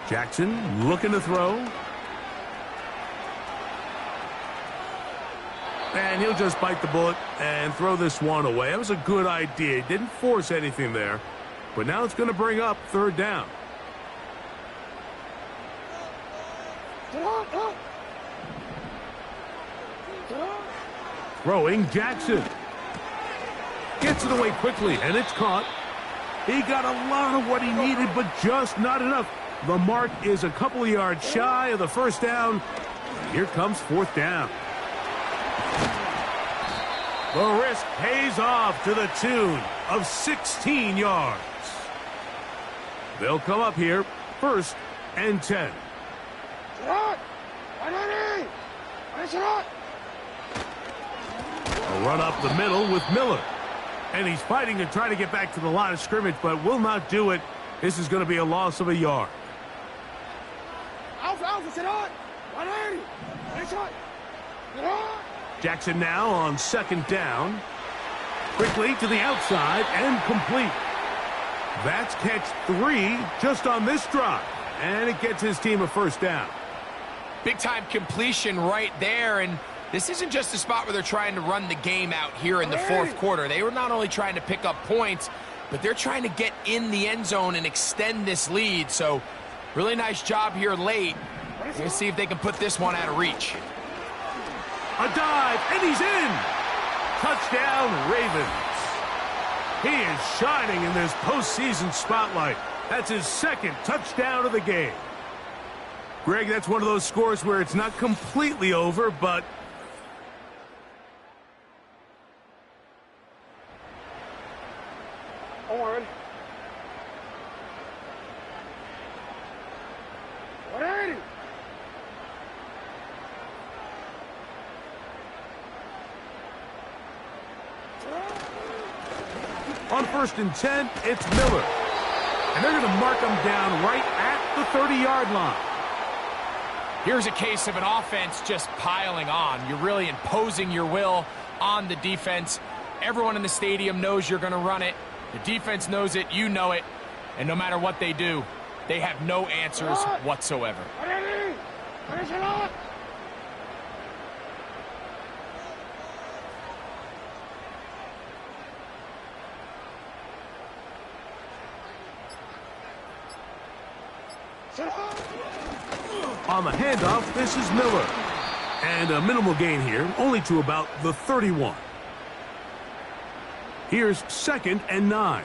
Speaker 2: Jackson looking to throw. And he'll just bite the bullet and throw this one away. That was a good idea. He didn't force anything there. But now it's going to bring up 3rd down. Throwing Jackson. Gets it away quickly, and it's caught. He got a lot of what he needed, but just not enough. The mark is a couple of yards shy of the 1st down. Here comes 4th down. The risk pays off to the tune of 16 yards. They'll come up here 1st and 10. A run up the middle with Miller. And he's fighting to try to get back to the line of scrimmage, but will not do it. This is going to be a loss of a yard. Jackson now on 2nd down. Quickly to the outside and complete. That's catch 3 just on this drive. And it gets his team a 1st down.
Speaker 1: Big-time completion right there, and this isn't just a spot where they're trying to run the game out here in the 4th quarter. They were not only trying to pick up points, but they're trying to get in the end zone and extend this lead. So really nice job here late. We're going to see if they can put this one out of reach.
Speaker 2: A dive, and he's in. Touchdown, Ravens. He is shining in this postseason spotlight. That's his 2nd touchdown of the game. Greg, that's one of those scores where it's not completely over, but
Speaker 3: Owen.
Speaker 2: on 1st and 10, it's Miller. And they're going to mark him down right at the 30-yard line.
Speaker 1: Here's a case of an offense just piling on. You're really imposing your will on the defense. Everyone in the stadium knows you're going to run it. The defense knows it, you know it. And no matter what they do, they have no answers whatsoever.
Speaker 2: On the handoff, this is Miller. And a minimal gain here, only to about the 31. Here's 2nd and 9.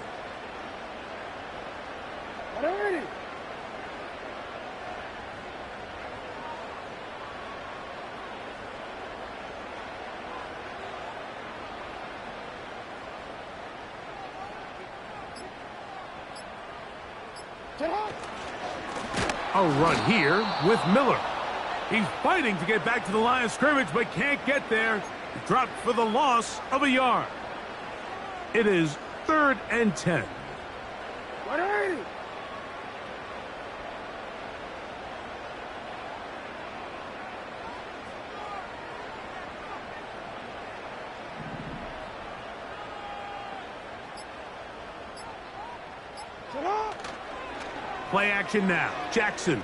Speaker 2: A run here with Miller. He's fighting to get back to the line of scrimmage, but can't get there. Dropped for the loss of a yard. It is 3rd and 10. Play action now. Jackson.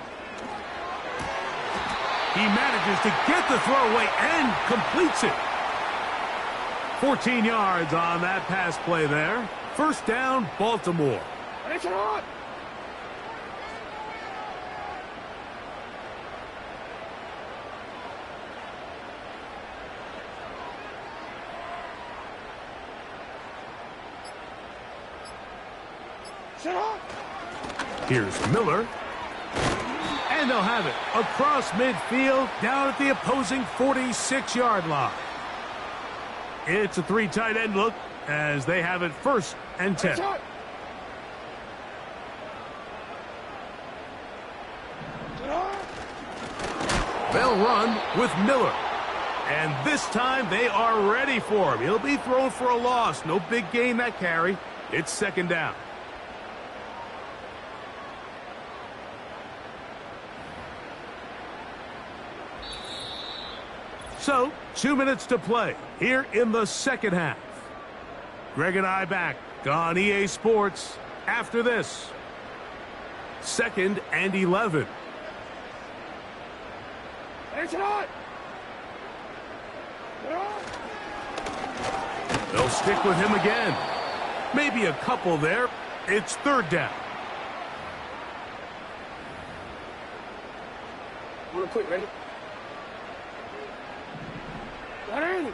Speaker 2: He manages to get the throw away and completes it. 14 yards on that pass play there. 1st down, Baltimore. Here's Miller. And they'll have it across midfield down at the opposing 46-yard line. It's a 3 tight end look as they have it 1st and 10. They'll run with Miller. And this time they are ready for him. He'll be thrown for a loss. No big gain that carry. It's 2nd down. So, 2 minutes to play here in the second half. Greg and I back on EA Sports after this. 2nd and 11. They'll stick with him again. Maybe a couple there. It's 3rd down.
Speaker 3: Real quick, ready? Ready?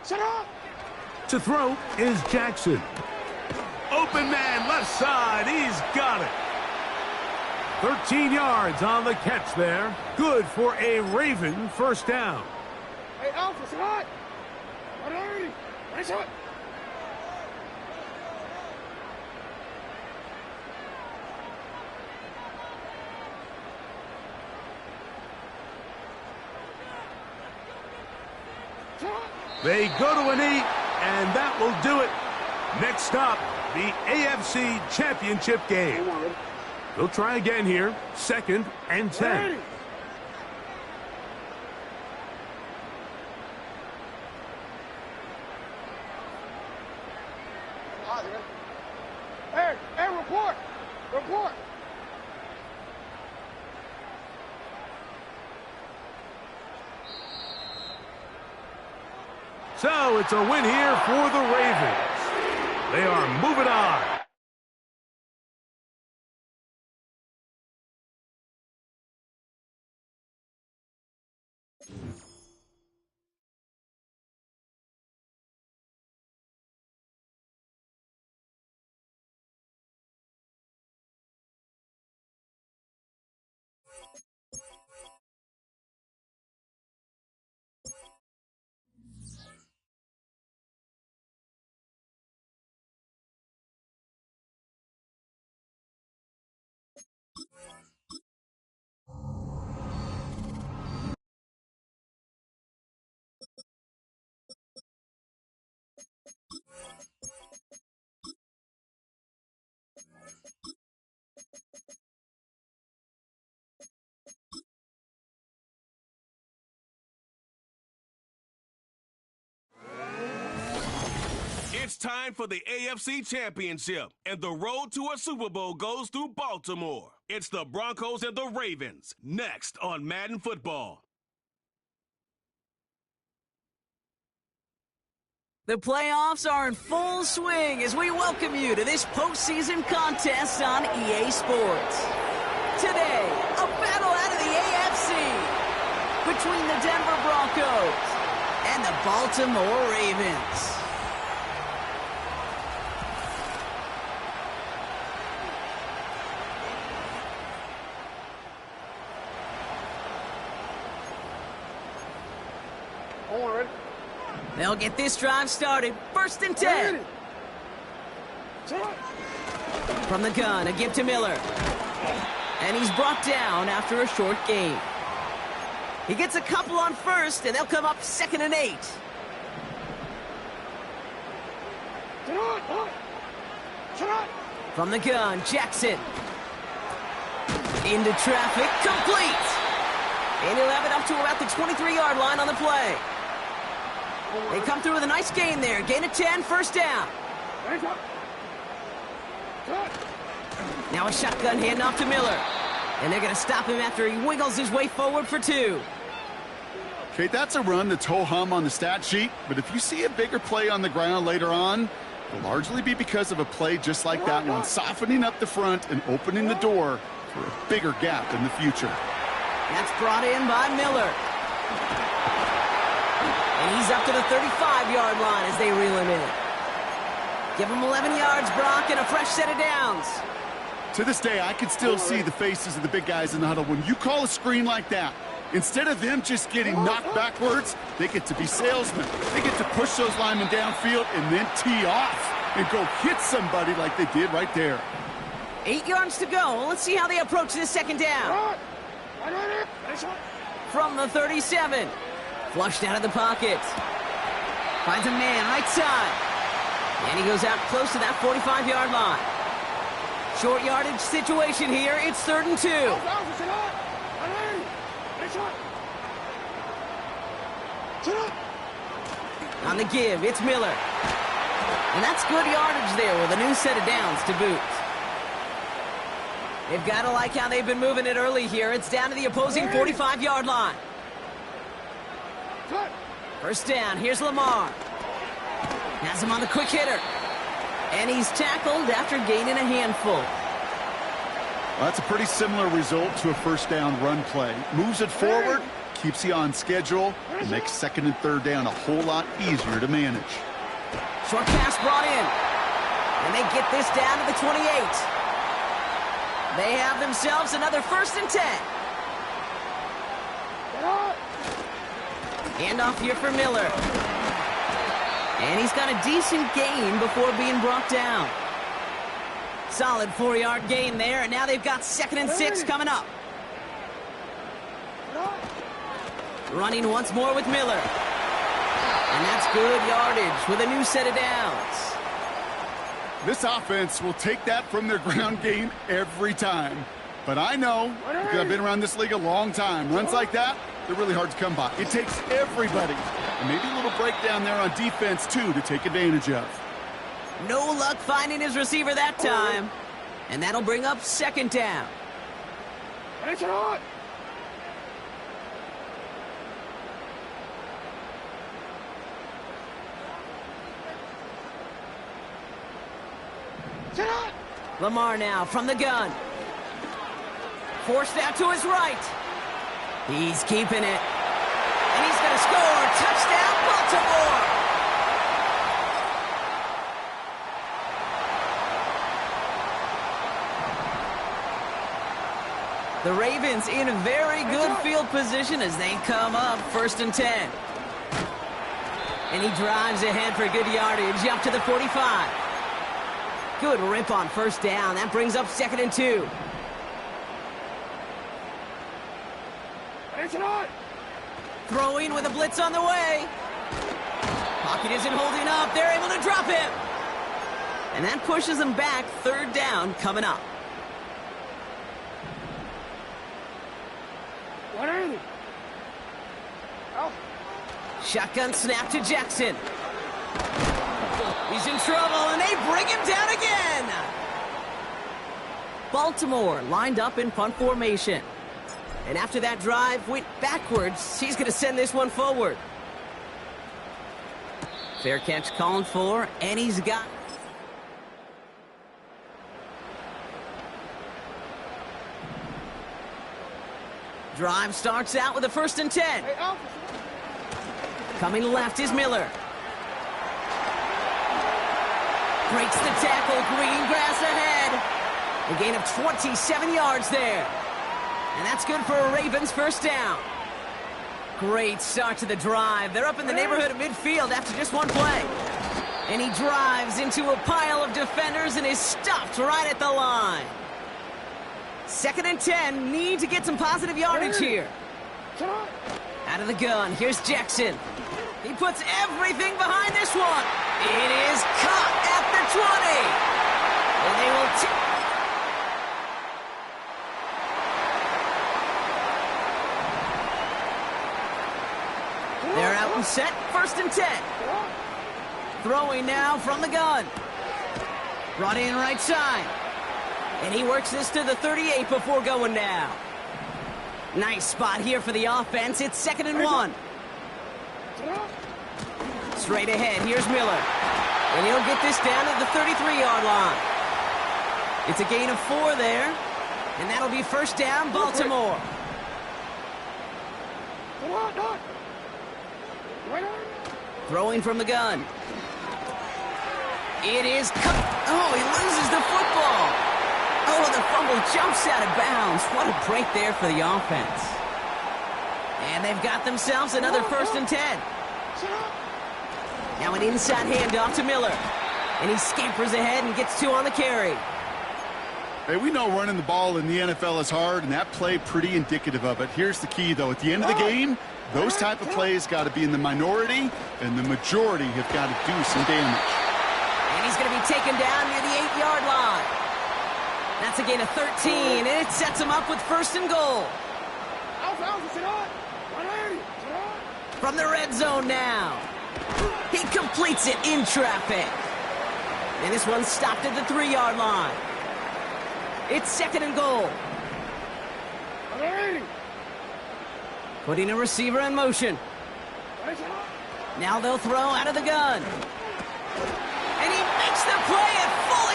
Speaker 3: Shut up!
Speaker 2: To throw is Jackson. Open man, left side. He's got it. 13 yards on the catch there. Good for a Raven first down.
Speaker 3: Hey, Alpha, sit hot! Ready? Ready, shot!
Speaker 2: They go to a knee, and that will do it. Next stop, the AFC Championship game. They'll try again here. 2nd and 10.
Speaker 3: Hey, report! Report!
Speaker 2: So it's a win here for the Ravens. They are moving on.
Speaker 4: It's time for the AFC Championship, and the road to a Super Bowl goes through Baltimore. It's the Broncos and the Ravens, next on Madden Football.
Speaker 9: The playoffs are in full swing as we welcome you to this postseason contest on EA Sports. Today, a battle out of the AFC between the Denver Broncos and the Baltimore Ravens. They'll get this drive started. 1st and 10. From the gun, a give to Miller. And he's brought down after a short gain. He gets a couple on 1st, and they'll come up 2nd and 8. From the gun, Jackson. Into traffic, complete. And he'll have it up to about the 23-yard line on the play. They come through with a nice gain there. Gain of 10, 1st down. Now a shotgun handoff to Miller. And they're going to stop him after he wiggles his way forward for 2.
Speaker 10: Okay, that's a run that's ho-hum on the stat sheet, but if you see a bigger play on the ground later on, it'll largely be because of a play just like that one, softening up the front and opening the door for a bigger gap in the future.
Speaker 9: That's brought in by Miller. And he's up to the 35-yard line as they reel him in. Give him 11 yards, Brock, and a fresh set of downs.
Speaker 10: To this day, I can still see the faces of the big guys in the huddle. When you call a screen like that, instead of them just getting knocked backwards, they get to be salesmen. They get to push those linemen downfield and then tee off. and go hit somebody like they did right there.
Speaker 9: 8 yards to go. Let's see how they approach this second down. From the 37. Flushed out of the pocket. Finds a man right side. And he goes out close to that 45-yard line. Short yardage situation here. It's 3rd and 2. On the give, it's Miller. And that's good yardage there with a new set of downs to boot. They've got to like how they've been moving it early here. It's down to the opposing 45-yard line. First down, here's Lamar. Has him on the quick hitter. And he's tackled after gaining a handful.
Speaker 10: Well, that's a pretty similar result to a first down run play. Moves it forward, keeps you on schedule, and makes 2nd and 3rd down a whole lot easier to manage.
Speaker 9: Short pass brought in. And they get this down to the 28. They have themselves another 1st and 10. Handoff here for Miller. And he's got a decent gain before being brought down. Solid 4-yard gain there, and now they've got 2nd and 6 coming up. Running once more with Miller. And that's good yardage with a new set of downs.
Speaker 10: This offense will take that from their ground game every time. But I know, because I've been around this league a long time, runs like that, they're really hard to come by. It takes everybody, and maybe a little breakdown there on defense, too, to take advantage of.
Speaker 9: No luck finding his receiver that time. And that'll bring up 2nd down. Lamar now from the gun. Forced out to his right. He's keeping it. And he's going to score. Touchdown, Baltimore. The Ravens in very good field position as they come up 1st and 10. And he drives ahead for good yardage up to the 45. Good rip on 1st down. That brings up 2nd and 2. Throwing with a blitz on the way. Pocket isn't holding up. They're able to drop him. And that pushes them back. 3rd down coming up. Shotgun snap to Jackson. He's in trouble, and they bring him down again. Baltimore lined up in punt formation. And after that drive went backwards, he's going to send this one forward. Fair catch called for, and he's got... Drive starts out with a 1st and 10. Coming left is Miller. Breaks the tackle, green grass ahead. A gain of 27 yards there. And that's good for a Ravens 1st down. Great start to the drive. They're up in the neighborhood of midfield after just one play. And he drives into a pile of defenders and is stopped right at the line. 2nd and 10, need to get some positive yardage here. Out of the gun, here's Jackson. He puts everything behind this one. It is caught at the 20. And they will they're out and set, 1st and 10. Throwing now from the gun. Brought in right side. And he works this to the 38 before going down. Nice spot here for the offense. It's 2nd and 1. Straight ahead, here's Miller. And he'll get this down to the 33-yard line. It's a gain of 4 there. And that'll be 1st down, Baltimore. Throwing from the gun. It is cut. Oh, he loses the football. Oh, the fumble jumps out of bounds. What a break there for the offense. And they've got themselves another 1st and 10. Now an inside handoff to Miller. And he scampers ahead and gets 2 on the carry.
Speaker 10: Hey, we know running the ball in the NFL is hard, and that play pretty indicative of it. Here's the key, though. At the end of the game, those type of plays got to be in the minority, and the majority have got to do some damage.
Speaker 9: And he's going to be taken down near the 8-yard line. That's a gain of 13, and it sets him up with 1st and goal. From the red zone now. He completes it in traffic. And this one's stopped at the 3-yard line. It's 2nd and goal. Putting a receiver in motion. Now they'll throw out of the gun. And he makes the play at full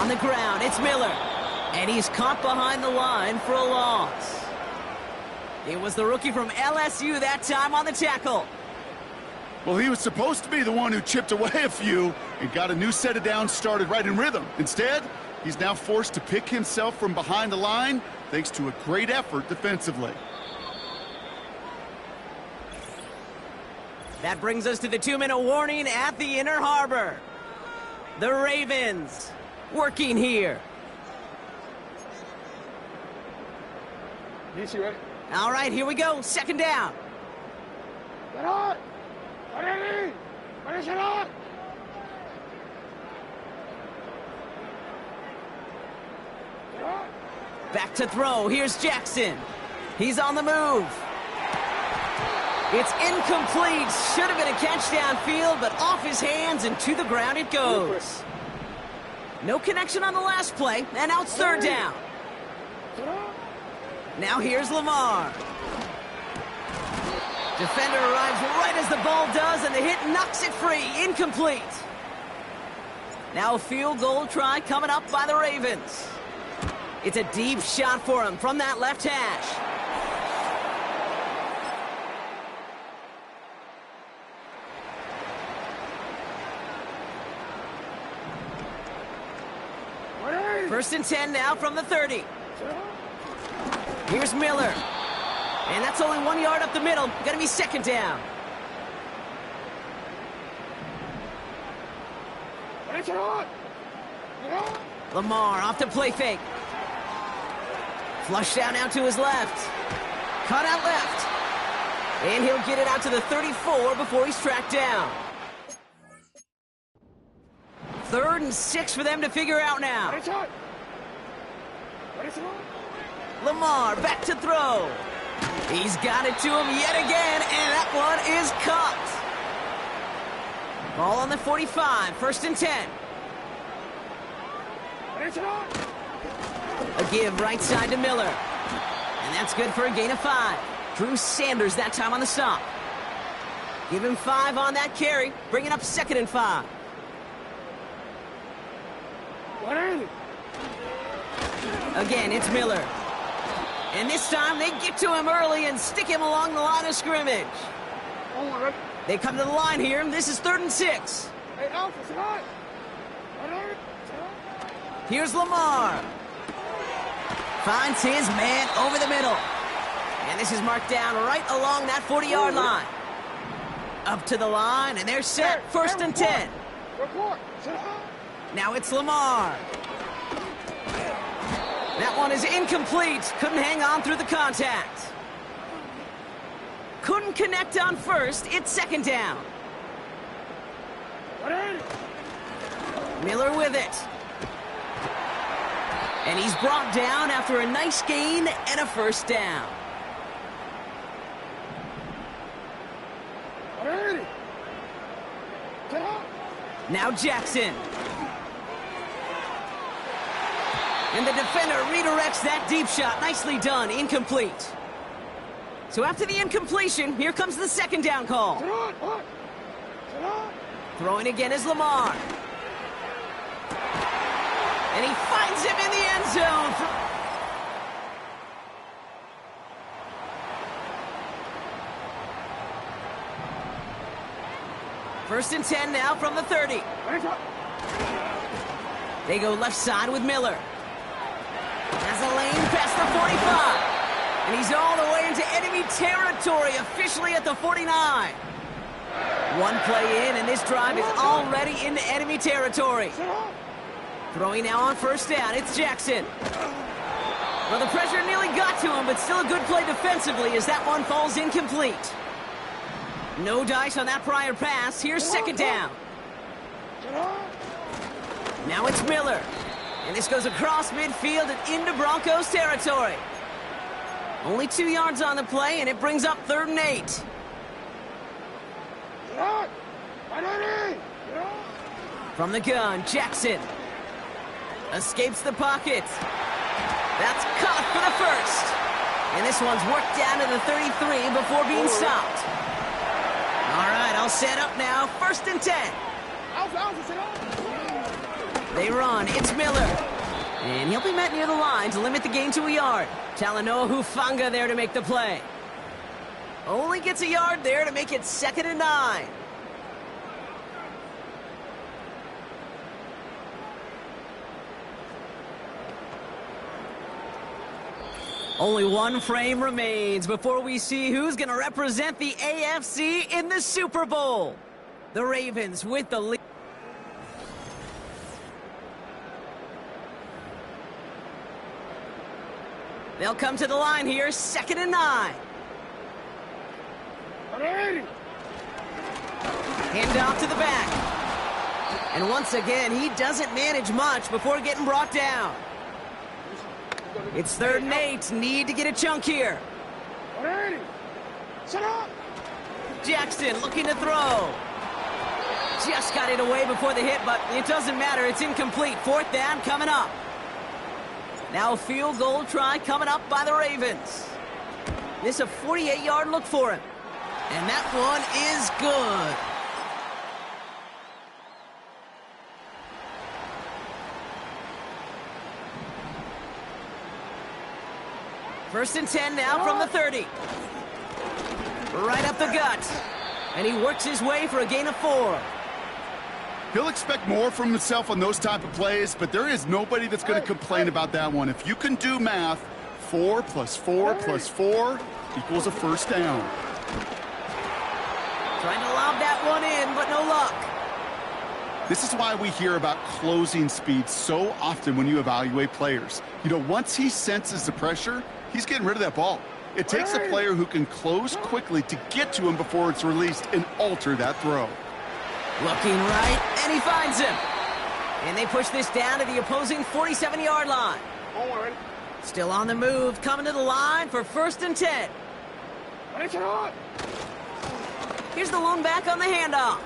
Speaker 9: On the ground, it's Miller. And he's caught behind the line for a loss. It was the rookie from LSU that time on the tackle.
Speaker 10: Well, he was supposed to be the one who chipped away a few and got a new set of downs started right in rhythm. Instead, he's now forced to pick himself from behind the line thanks to a great effort defensively.
Speaker 9: That brings us to the 2-minute warning at the Inner Harbor. The Ravens working here. All right, here we go. 2nd down. Back to throw. Here's Jackson. He's on the move. It's incomplete. Should have been a catch downfield, but off his hands and to the ground it goes. No connection on the last play, and now it's 3rd down. Now here's Lamar. Defender arrives right as the ball does, and the hit knocks it free. Incomplete. Now a field goal try coming up by the Ravens. It's a deep shot for him from that left hash. First and 10 now from the 30. Here's Miller. And that's only 1 yard up the middle. Gonna be 2nd down. Lamar off the play fake. Flush down out to his left. Cut out left. And he'll get it out to the 34 before he's tracked down. 3rd and 6 for them to figure out now. Lamar back to throw. He's got it to him yet again, and that one is caught. Ball on the 45, 1st and 10. A give right side to Miller. And that's good for a gain of 5. Drew Sanders that time on the stop. Give him 5 on that carry, bringing up 2nd and 5. Again, it's Miller. And this time they get to him early and stick him along the line of scrimmage. They come to the line here. This is 3rd and 6. Here's Lamar. Finds his man over the middle. And this is marked down right along that 40-yard line. Up to the line, and they're set. 1st and 10. Now it's Lamar. That one is incomplete. Couldn't hang on through the contact. Couldn't connect on 1st. It's 2nd down. Miller with it. And he's brought down after a nice gain and a 1st down. Now Jackson. And the defender redirects that deep shot. Nicely done. Incomplete. So after the incompletion, here comes the 2nd down call. Throwing again is Lamar. And he finds him in the end zone. First and 10 now from the 30. They go left side with Miller. Has a lane past the 45. And he's all the way into enemy territory, officially at the 49. One play in, and this drive is already into enemy territory. Throwing now on first down, it's Jackson. Well, the pressure nearly got to him, but still a good play defensively as that one falls incomplete. No dice on that prior pass. Here's second down. Now it's Miller. And this goes across midfield and into Broncos territory. Only 2 yards on the play, and it brings up 3rd and 8. From the gun, Jackson escapes the pocket. That's caught for the first. And this one's worked down to the 33 before being stopped. All right, I'll set up now. 1st and 10. They run. It's Miller. And he'll be met near the line to limit the gain to a yard. Talanoa Hufanga there to make the play. Only gets a yard there to make it 2nd and 9. Only one frame remains before we see who's going to represent the AFC in the Super Bowl. The Ravens with the lead. They'll come to the line here, 2nd and 9. Hand off to the back. And once again, he doesn't manage much before getting brought down. It's 3rd and 8. Need to get a chunk here. Jackson looking to throw. Just got it away before the hit, but it doesn't matter. It's incomplete. 4th down coming up. Now a field goal try coming up by the Ravens. This is a 48-yard look for him. And that one is good. First and 10 now from the 30. Right up the gut. And he works his way for a gain of 4.
Speaker 10: He'll expect more from himself on those type of plays, but there is nobody that's going to complain about that one. If you can do math, 4 plus 4 plus 4 equals a 1st down.
Speaker 9: Trying to lob that one in, but no luck.
Speaker 10: This is why we hear about closing speed so often when you evaluate players. You know, once he senses the pressure, he's getting rid of that ball. It takes a player who can close quickly to get to him before it's released and alter that throw.
Speaker 9: Looking right, and he finds him. And they push this down to the opposing 47-yard line. Still on the move, coming to the line for 1st and 10. Here's the lone back on the handoff.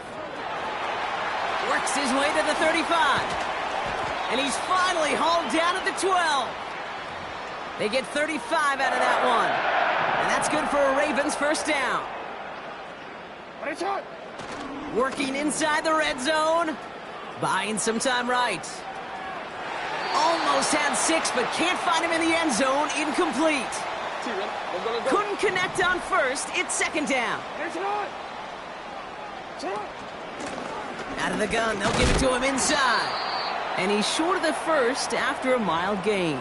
Speaker 9: Works his way to the 35. And he's finally hauled down at the 12. They get 35 out of that one. And that's good for a Ravens 1st down. Working inside the red zone. Buying some time right. Almost had 6, but can't find him in the end zone. Incomplete. Couldn't connect on 1st. It's 2nd down. Out of the gun. They'll give it to him inside. And he's short of the 1st after a mild gain.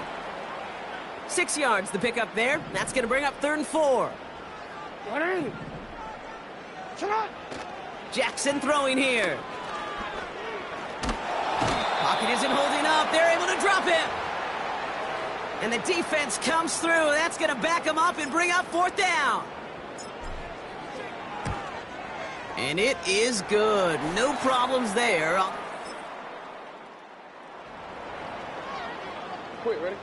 Speaker 9: 6 yards the pickup there. That's going to bring up 3rd and 4. Jackson throwing here. Pocket isn't holding up. They're able to drop him. And the defense comes through. That's going to back him up and bring up 4th down. And it is good. No problems there.
Speaker 3: Quick, ready?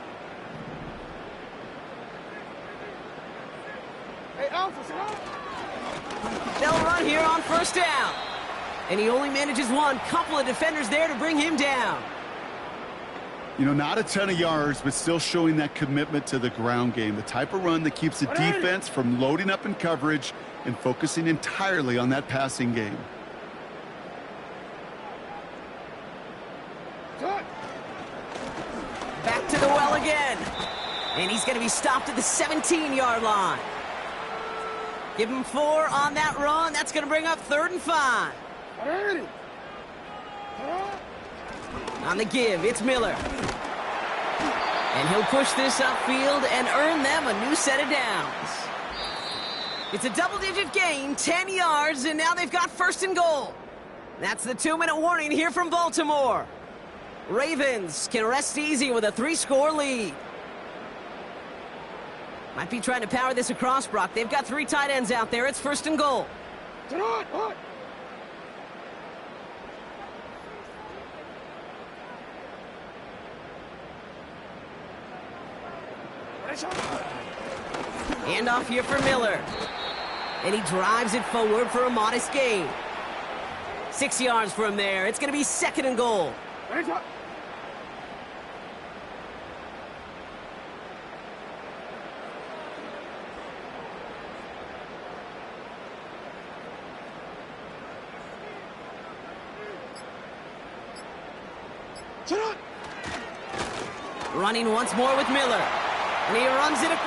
Speaker 3: Hey, Alpha, sit down.
Speaker 9: They'll run here on 1st down. And he only manages one. Couple of defenders there to bring him down.
Speaker 10: You know, not a ton of yards, but still showing that commitment to the ground game. The type of run that keeps the defense from loading up in coverage and focusing entirely on that passing game.
Speaker 9: Back to the well again. And he's going to be stopped at the 17-yard line. Give him 4 on that run. That's going to bring up 3rd and 5. On the give, it's Miller. And he'll push this upfield and earn them a new set of downs. It's a double-digit gain, 10 yards, and now they've got first and goal. That's the 2-minute warning here from Baltimore. Ravens can rest easy with a 3-score lead. Might be trying to power this across, Brock. They've got 3 tight ends out there. It's first and goal. Hand off here for Miller. And he drives it forward for a modest gain. 6 yards from there. It's going to be second and goal. Running once more with Miller. And he runs it.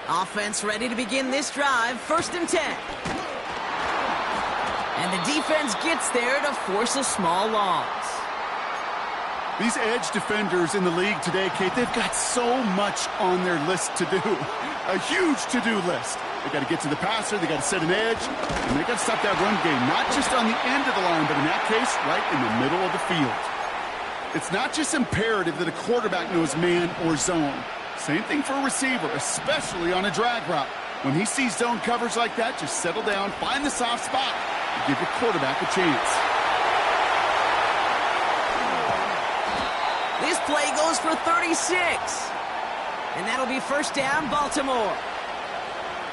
Speaker 9: Offense ready to begin this drive. First and 10. And the defense gets there to force a small loss.
Speaker 10: These edge defenders in the league today, Kate, they've got so much on their list to do. A huge to-do list. They got to get to the passer, they got to set an edge, and they got to stop that run game, not just on the end of the line, but in that case, right in the middle of the field. It's not just imperative that a quarterback knows man or zone. Same thing for a receiver, especially on a drag route. When he sees zone coverage like that, just settle down, find the soft spot, and give your quarterback a chance.
Speaker 9: This play goes for 36. And that'll be first down, Baltimore.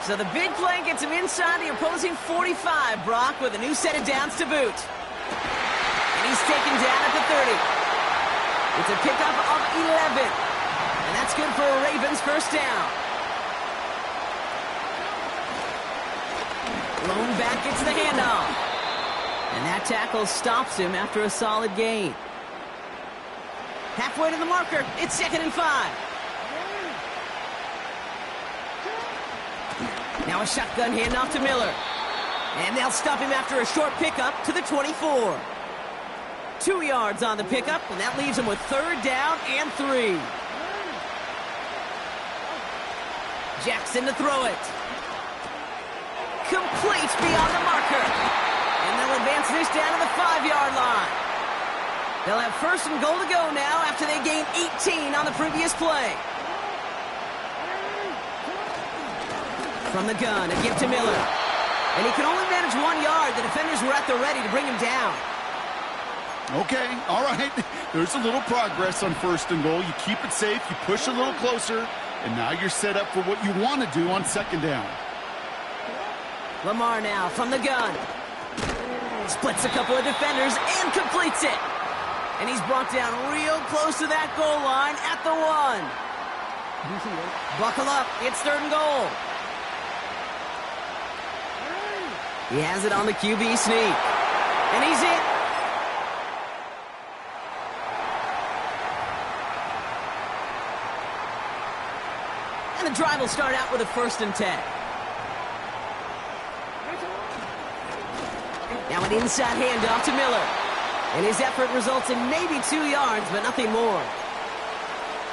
Speaker 9: So the big play gets him inside the opposing 45, Brock, with a new set of downs to boot. And he's taken down at the 30. It's a pickup of 11. And that's good for a Ravens first down. Lone back gets the handoff. And that tackle stops him after a solid gain. Halfway to the marker, it's 2nd and 5. Now a shotgun handoff to Miller. And they'll stop him after a short pickup to the 24. 2 yards on the pickup, and that leaves him with 3rd down and 3. Jackson to throw it. Complete beyond the marker. And they'll advance this down to the 5-yard line. They'll have 1st and goal to go now after they gained 18 on the previous play. From the gun, a give to Miller. And he can only manage 1 yard. The defenders were at the ready to bring him down.
Speaker 10: Okay, all right. There's a little progress on 1st and goal. You keep it safe, you push a little closer, and now you're set up for what you want to do on 2nd down.
Speaker 9: Lamar now from the gun. Splits a couple of defenders and completes it. And he's brought down real close to that goal line at the 1. Buckle up, it's 3rd and goal. He has it on the QB sneak. And he's in. And the drive will start out with a 1st and 10. Now an inside handoff to Miller. And his effort results in maybe 2 yards, but nothing more.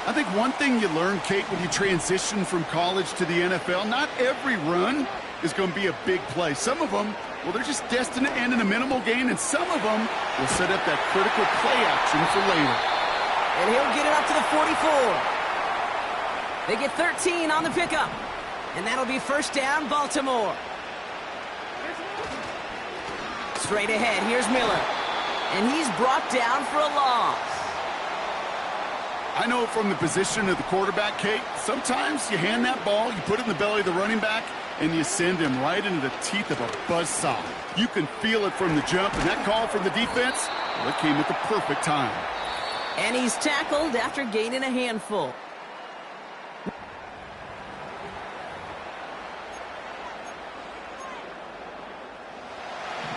Speaker 10: I think one thing you learn, Kate, when you transition from college to the NFL, not every run is going to be a big play. Some of them, well, they're just destined to end in a minimal gain, and some of them will set up that critical play action for later.
Speaker 9: And he'll get it up to the 44. They get 13 on the pickup. And that'll be 1st down, Baltimore. Straight ahead, here's Miller. And he's brought down for a loss.
Speaker 10: I know from the position of the quarterback, Kate, sometimes you hand that ball, you put it in the belly of the running back, and you send him right into the teeth of a buzzsaw. You can feel it from the jump, and that call from the defense, well, it came at the perfect time.
Speaker 9: And he's tackled after gaining a handful.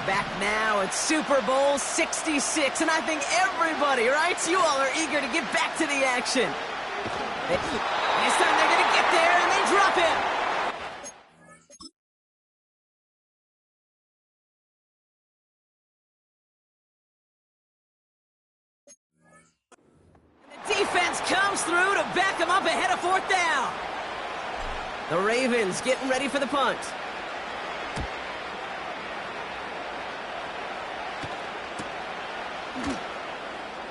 Speaker 9: Back now, it's Super Bowl 66, and I think everybody, right? You all are eager to get back to the action. This time they're going to get there, and they drop him. The defense comes through to back him up ahead of 4th down. The Ravens getting ready for the punt.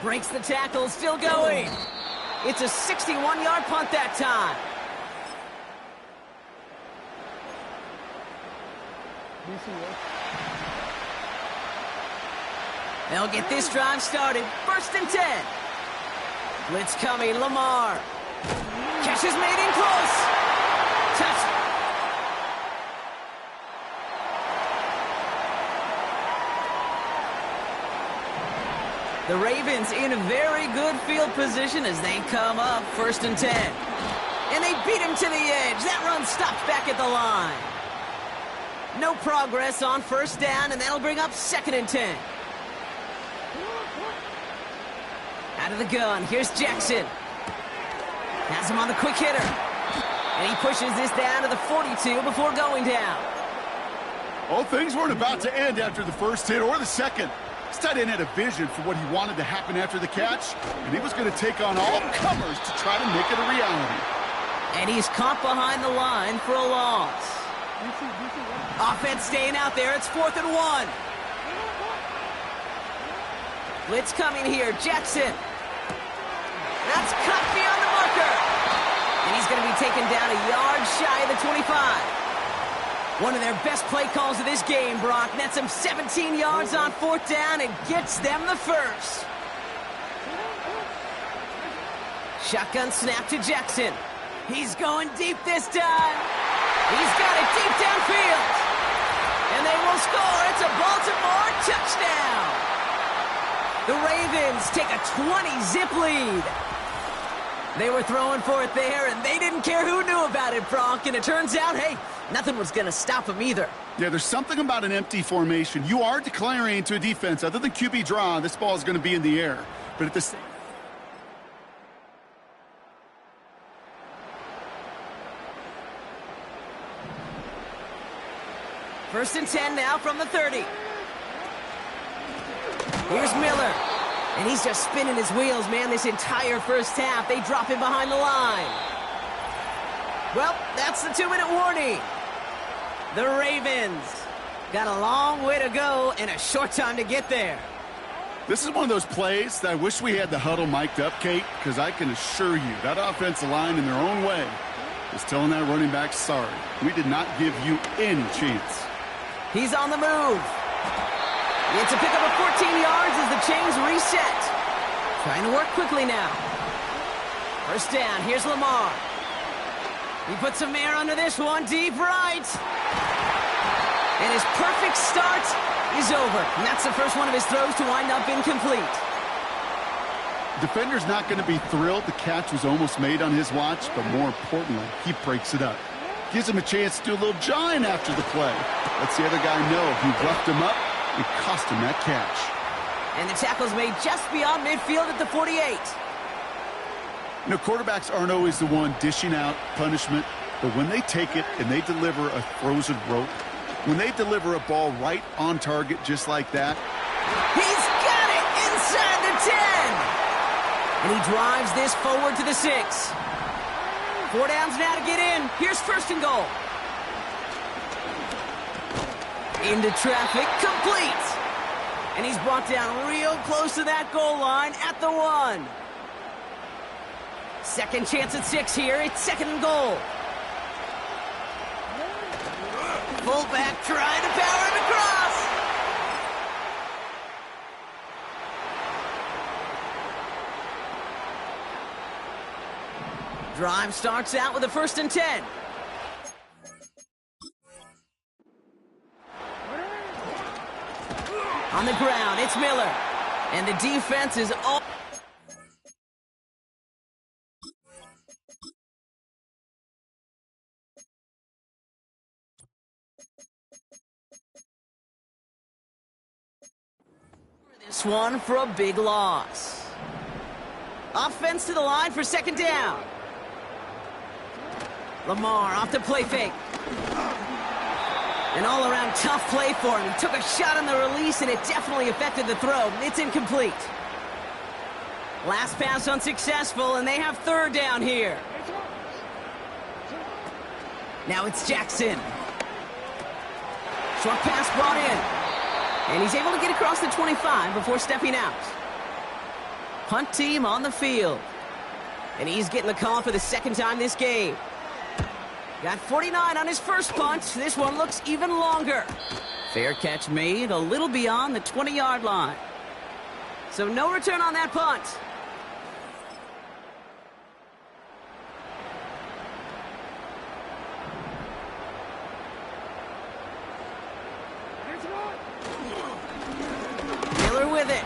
Speaker 9: Breaks the tackle, still going. It's a 61-yard punt that time. They'll get this drive started. 1st and 10. Blitz coming, Lamar. Catch is made in close. Touchdown. The Ravens in a very good field position as they come up 1st and 10. And they beat him to the edge. That run stopped back at the line. No progress on 1st down, and that'll bring up 2nd and 10. Out of the gun, here's Jackson. Has him on the quick hitter. And he pushes this down to the 42 before going down.
Speaker 10: Well, things weren't about to end after the 1st hit or the 2nd. This tight end had a vision for what he wanted to happen after the catch, and he was going to take on all comers to try to make it a reality.
Speaker 9: And he's caught behind the line for a loss. Offense staying out there. It's 4th and 1. Blitz coming here. Jackson. That's cut beyond the marker. And he's going to be taken down a yard shy of the 25. One of their best play calls of this game, Brock. Nets him 17 yards on 4th down and gets them the 1st. Shotgun snap to Jackson. He's going deep this time. He's got it deep downfield. And they will score. It's a Baltimore touchdown. The Ravens take a 20-zip lead. They were throwing for it there, and they didn't care who knew about it, Bronk. And it turns out, hey, nothing was going to stop them either.
Speaker 10: Yeah, there's something about an empty formation. You are declaring to a defense, other than QB draw, this ball is going to be in the air. But at the same
Speaker 9: First and 10 now from the 30. Here's Miller. And he's just spinning his wheels, man, this entire first half. They drop him behind the line. Well, that's the 2-minute warning. The Ravens got a long way to go and a short time to get there.
Speaker 10: This is one of those plays that I wish we had the huddle mic'd up, Kate, because I can assure you that offensive line in their own way is telling that running back, sorry, we did not give you any chance.
Speaker 9: He's on the move. It's a pickup of 14 yards as the chains reset. Trying to work quickly now. First down, here's Lamar. He puts some air under this one, deep right. And his perfect start is over. And that's the first one of his throws to wind up incomplete.
Speaker 10: Defender's not going to be thrilled the catch was almost made on his watch, but more importantly, he breaks it up. Gives him a chance to do a little jawing after the play. Lets the other guy know he roughed him up and cost him that catch.
Speaker 9: And the tackle's made just beyond midfield at the 48.
Speaker 10: You know, quarterbacks aren't always the one dishing out punishment, but when they take it and they deliver a frozen rope, when they deliver a ball right on target just like that.
Speaker 9: He's got it inside the 10. And he drives this forward to the 6. 4 downs now to get in. Here's first and goal. Into traffic, complete. And he's brought down real close to that goal line at the 1. Second chance at 6 here. It's second and goal. Fullback trying to power him across. Drive starts out with a first and 10. On the ground, it's Miller. And the defense is all... This one for a big loss. Offense to the line for second down. Lamar off the play fake. An all-around tough play for him. He took a shot on the release, and it definitely affected the throw. It's incomplete. Last pass unsuccessful, and they have third down here. Now it's Jackson. Short pass brought in. And he's able to get across the 25 before stepping out. Punt team on the field. And he's getting the call for the second time this game. Got 49 on his first punt. This one looks even longer. Fair catch made a little beyond the 20-yard line. So no return on that punt. Miller with it.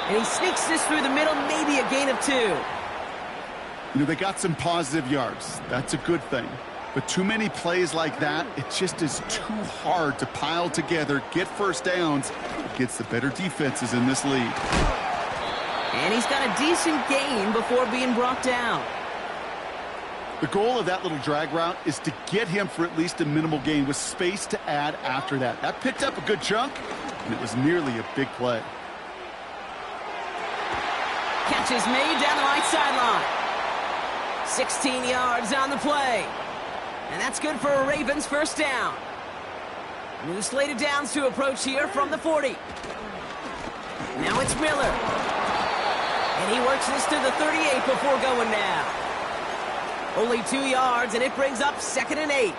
Speaker 9: And he sneaks this through the middle, maybe a gain of 2.
Speaker 10: You know, they got some positive yards. That's a good thing. But too many plays like that, it just is too hard to pile together, get first downs against the better defenses in this league.
Speaker 9: And he's got a decent gain before being brought down.
Speaker 10: The goal of that little drag route is to get him for at least a minimal gain with space to add after that. That picked up a good chunk, and it was nearly a big play.
Speaker 9: Catch is made down the right sideline. 16 yards on the play. And that's good for a Ravens first down. New slated downs to approach here from the 40. Now it's Miller. And he works this to the 38 before going now. Only 2 yards, and it brings up 2nd and 8.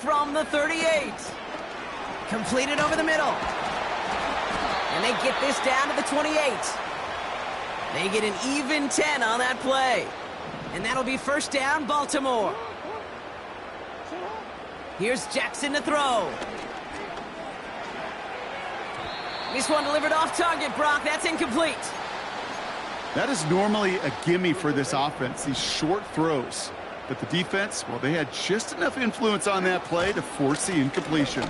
Speaker 9: From the 38. Completed over the middle. And they get this down to the 28. They get an even 10 on that play. And that'll be first down, Baltimore. Here's Jackson to throw. This one delivered off target, Brock. That's incomplete.
Speaker 10: That is normally a gimme for this offense, these short throws. But the defense, well, they had just enough influence on that play to force the incompletion.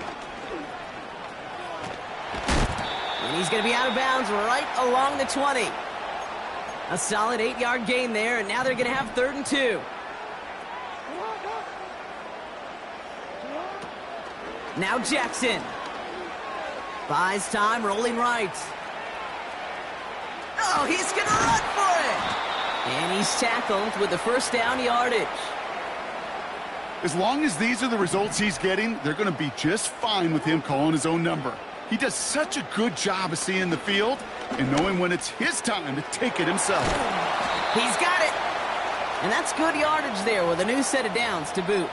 Speaker 9: And he's going to be out of bounds right along the 20. A solid 8-yard gain there, and now they're going to have 3rd and 2. Now Jackson. Buys time, rolling right. Oh, he's going to run for it. And he's tackled with the first down yardage.
Speaker 10: As long as these are the results he's getting, they're going to be just fine with him calling his own number. He does such a good job of seeing the field and knowing when it's his time to take it himself.
Speaker 9: He's got it. And that's good yardage there with a new set of downs to boot.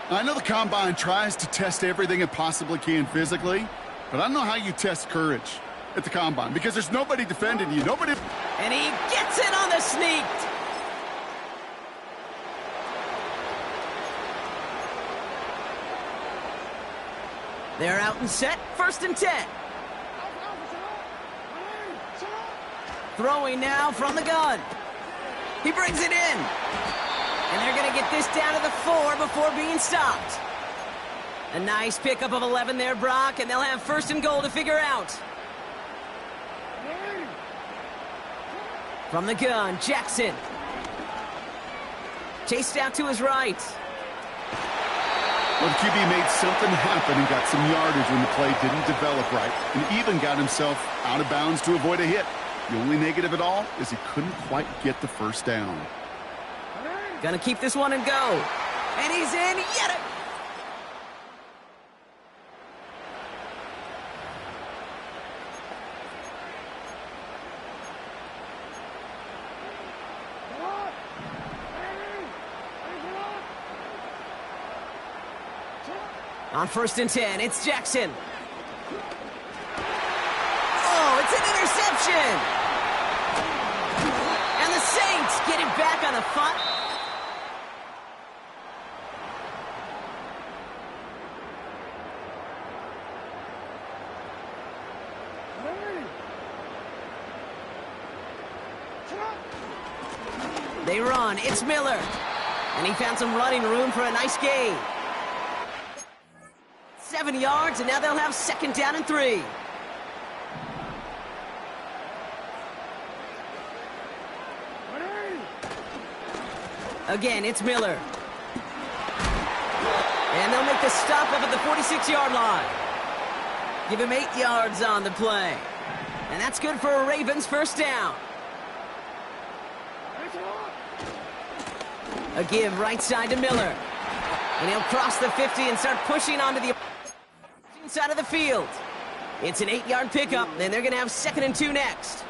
Speaker 10: I know the Combine tries to test everything it possibly can physically, but I don't know how you test courage at the Combine because there's nobody defending you. Nobody.
Speaker 9: And he gets it on the sneak. They're out and set, 1st and 10. Throwing now from the gun. He brings it in. And they're going to get this down to the 4 before being stopped. A nice pickup of 11 there, Brock, and they'll have 1st and goal to figure out. From the gun, Jackson. Chased out to his right.
Speaker 10: Well, the QB made something happen and got some yardage when the play didn't develop right, and even got himself out of bounds to avoid a hit. The only negative at all is he couldn't quite get the first down.
Speaker 9: Gonna keep this one and go. And he's in yet again. On 1st and 10, it's Jackson. Oh, it's an interception. And the Saints get it back on the front. They run. It's Miller. And he found some running room for a nice gain. 7 yards, and now they'll have 2nd down and 3. Again, it's Miller. And they'll make the stop up at the 46-yard line. Give him 8 yards on the play. And that's good for a Ravens 1st down. A give right side to Miller. And he'll cross the 50 and start pushing onto the side of the field. It's an 8-yard pickup, and they're going to have 2nd and 2 next.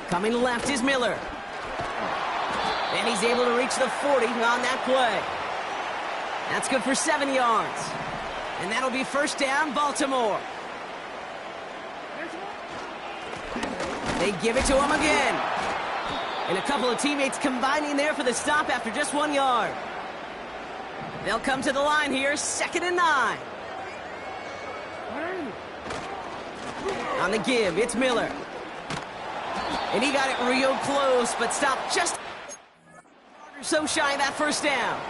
Speaker 9: Coming left is Miller. And he's able to reach the 40 on that play. That's good for 7 yards. And that'll be 1st down, Baltimore. They give it to him again. And a couple of teammates combining there for the stop after just 1 yard. They'll come to the line here, 2nd and 9. On the give, it's Miller. And he got it real close, but stopped just so shy of that 1st down.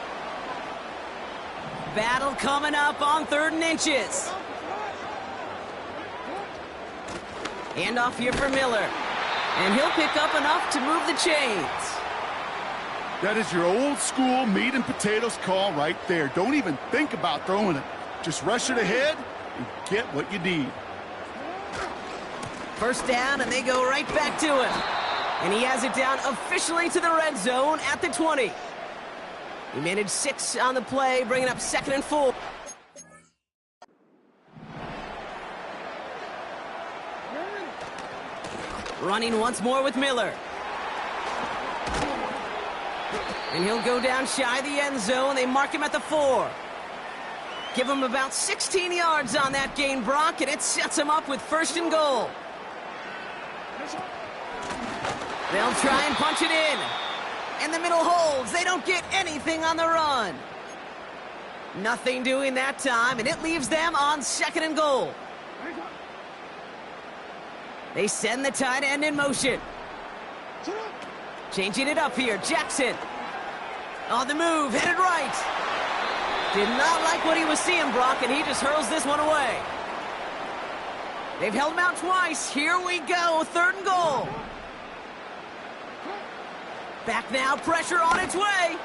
Speaker 9: Battle coming up on 3rd and inches. Handoff here for Miller. And he'll pick up enough to move the chains.
Speaker 10: That is your old school meat and potatoes call right there. Don't even think about throwing it. Just rush it ahead and get what you need.
Speaker 9: 1st down, and they go right back to him. And he has it down officially to the red zone at the 20. He managed 6 on the play, bringing up 2nd and 4. Running once more with Miller. And he'll go down shy of the end zone. They mark him at the 4. Give him about 16 yards on that gain, Brock, and it sets him up with 1st and goal. They'll try and punch it in. And the middle holds. They don't get anything on the run. Nothing doing that time, and it leaves them on 2nd and goal. They send the tight end in motion. Changing it up here, Jackson. On the move, headed right. Did not like what he was seeing, Brock, and he just hurls this one away. They've held him out twice. Here we go, 3rd and goal. Back now, pressure on its way.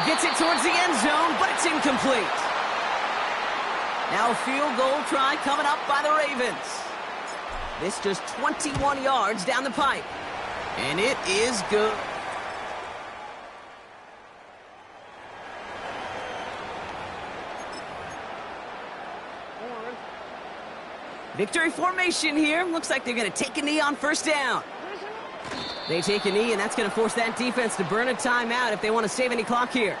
Speaker 9: Gets it towards the end zone, but it's incomplete. Now a field goal try coming up by the Ravens. This just 21 yards down the pipe. And it is good. Victory formation here. Looks like they're going to take a knee on 1st down. They take a knee, and that's going to force that defense to burn a timeout if they want to save any clock here.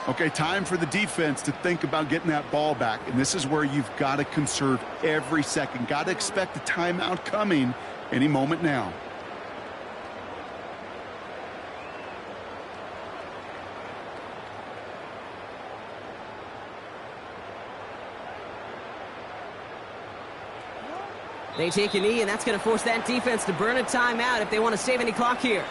Speaker 10: Okay, time for the defense to think about getting that ball back. And this is where you've got to conserve every second. Got to expect a timeout coming any moment now.
Speaker 9: They take a knee, and that's going to force that defense to burn a timeout if they want to save any clock here.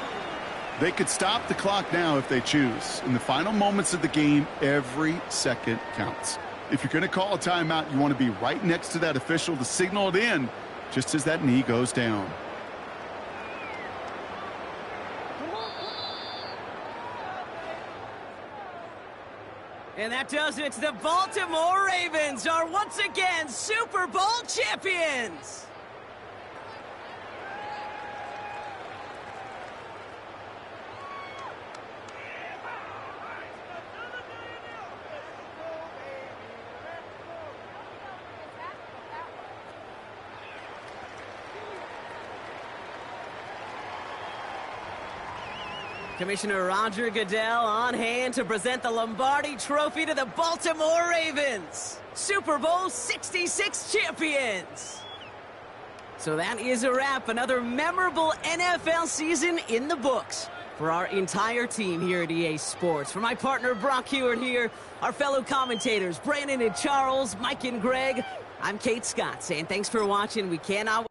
Speaker 10: They could stop the clock now if they choose. In the final moments of the game, every second counts. If you're going to call a timeout, you want to be right next to that official to signal it in just as that knee goes down.
Speaker 9: And that does it. The Baltimore Ravens are once again Super Bowl champions. Commissioner Roger Goodell on hand to present the Lombardi Trophy to the Baltimore Ravens. Super Bowl 66 champions. So that is a wrap. Another memorable NFL season in the books for our entire team here at EA Sports. For my partner Brock Hewitt here, our fellow commentators Brandon and Charles, Mike and Greg, I'm Kate Scott saying thanks for watching. We cannot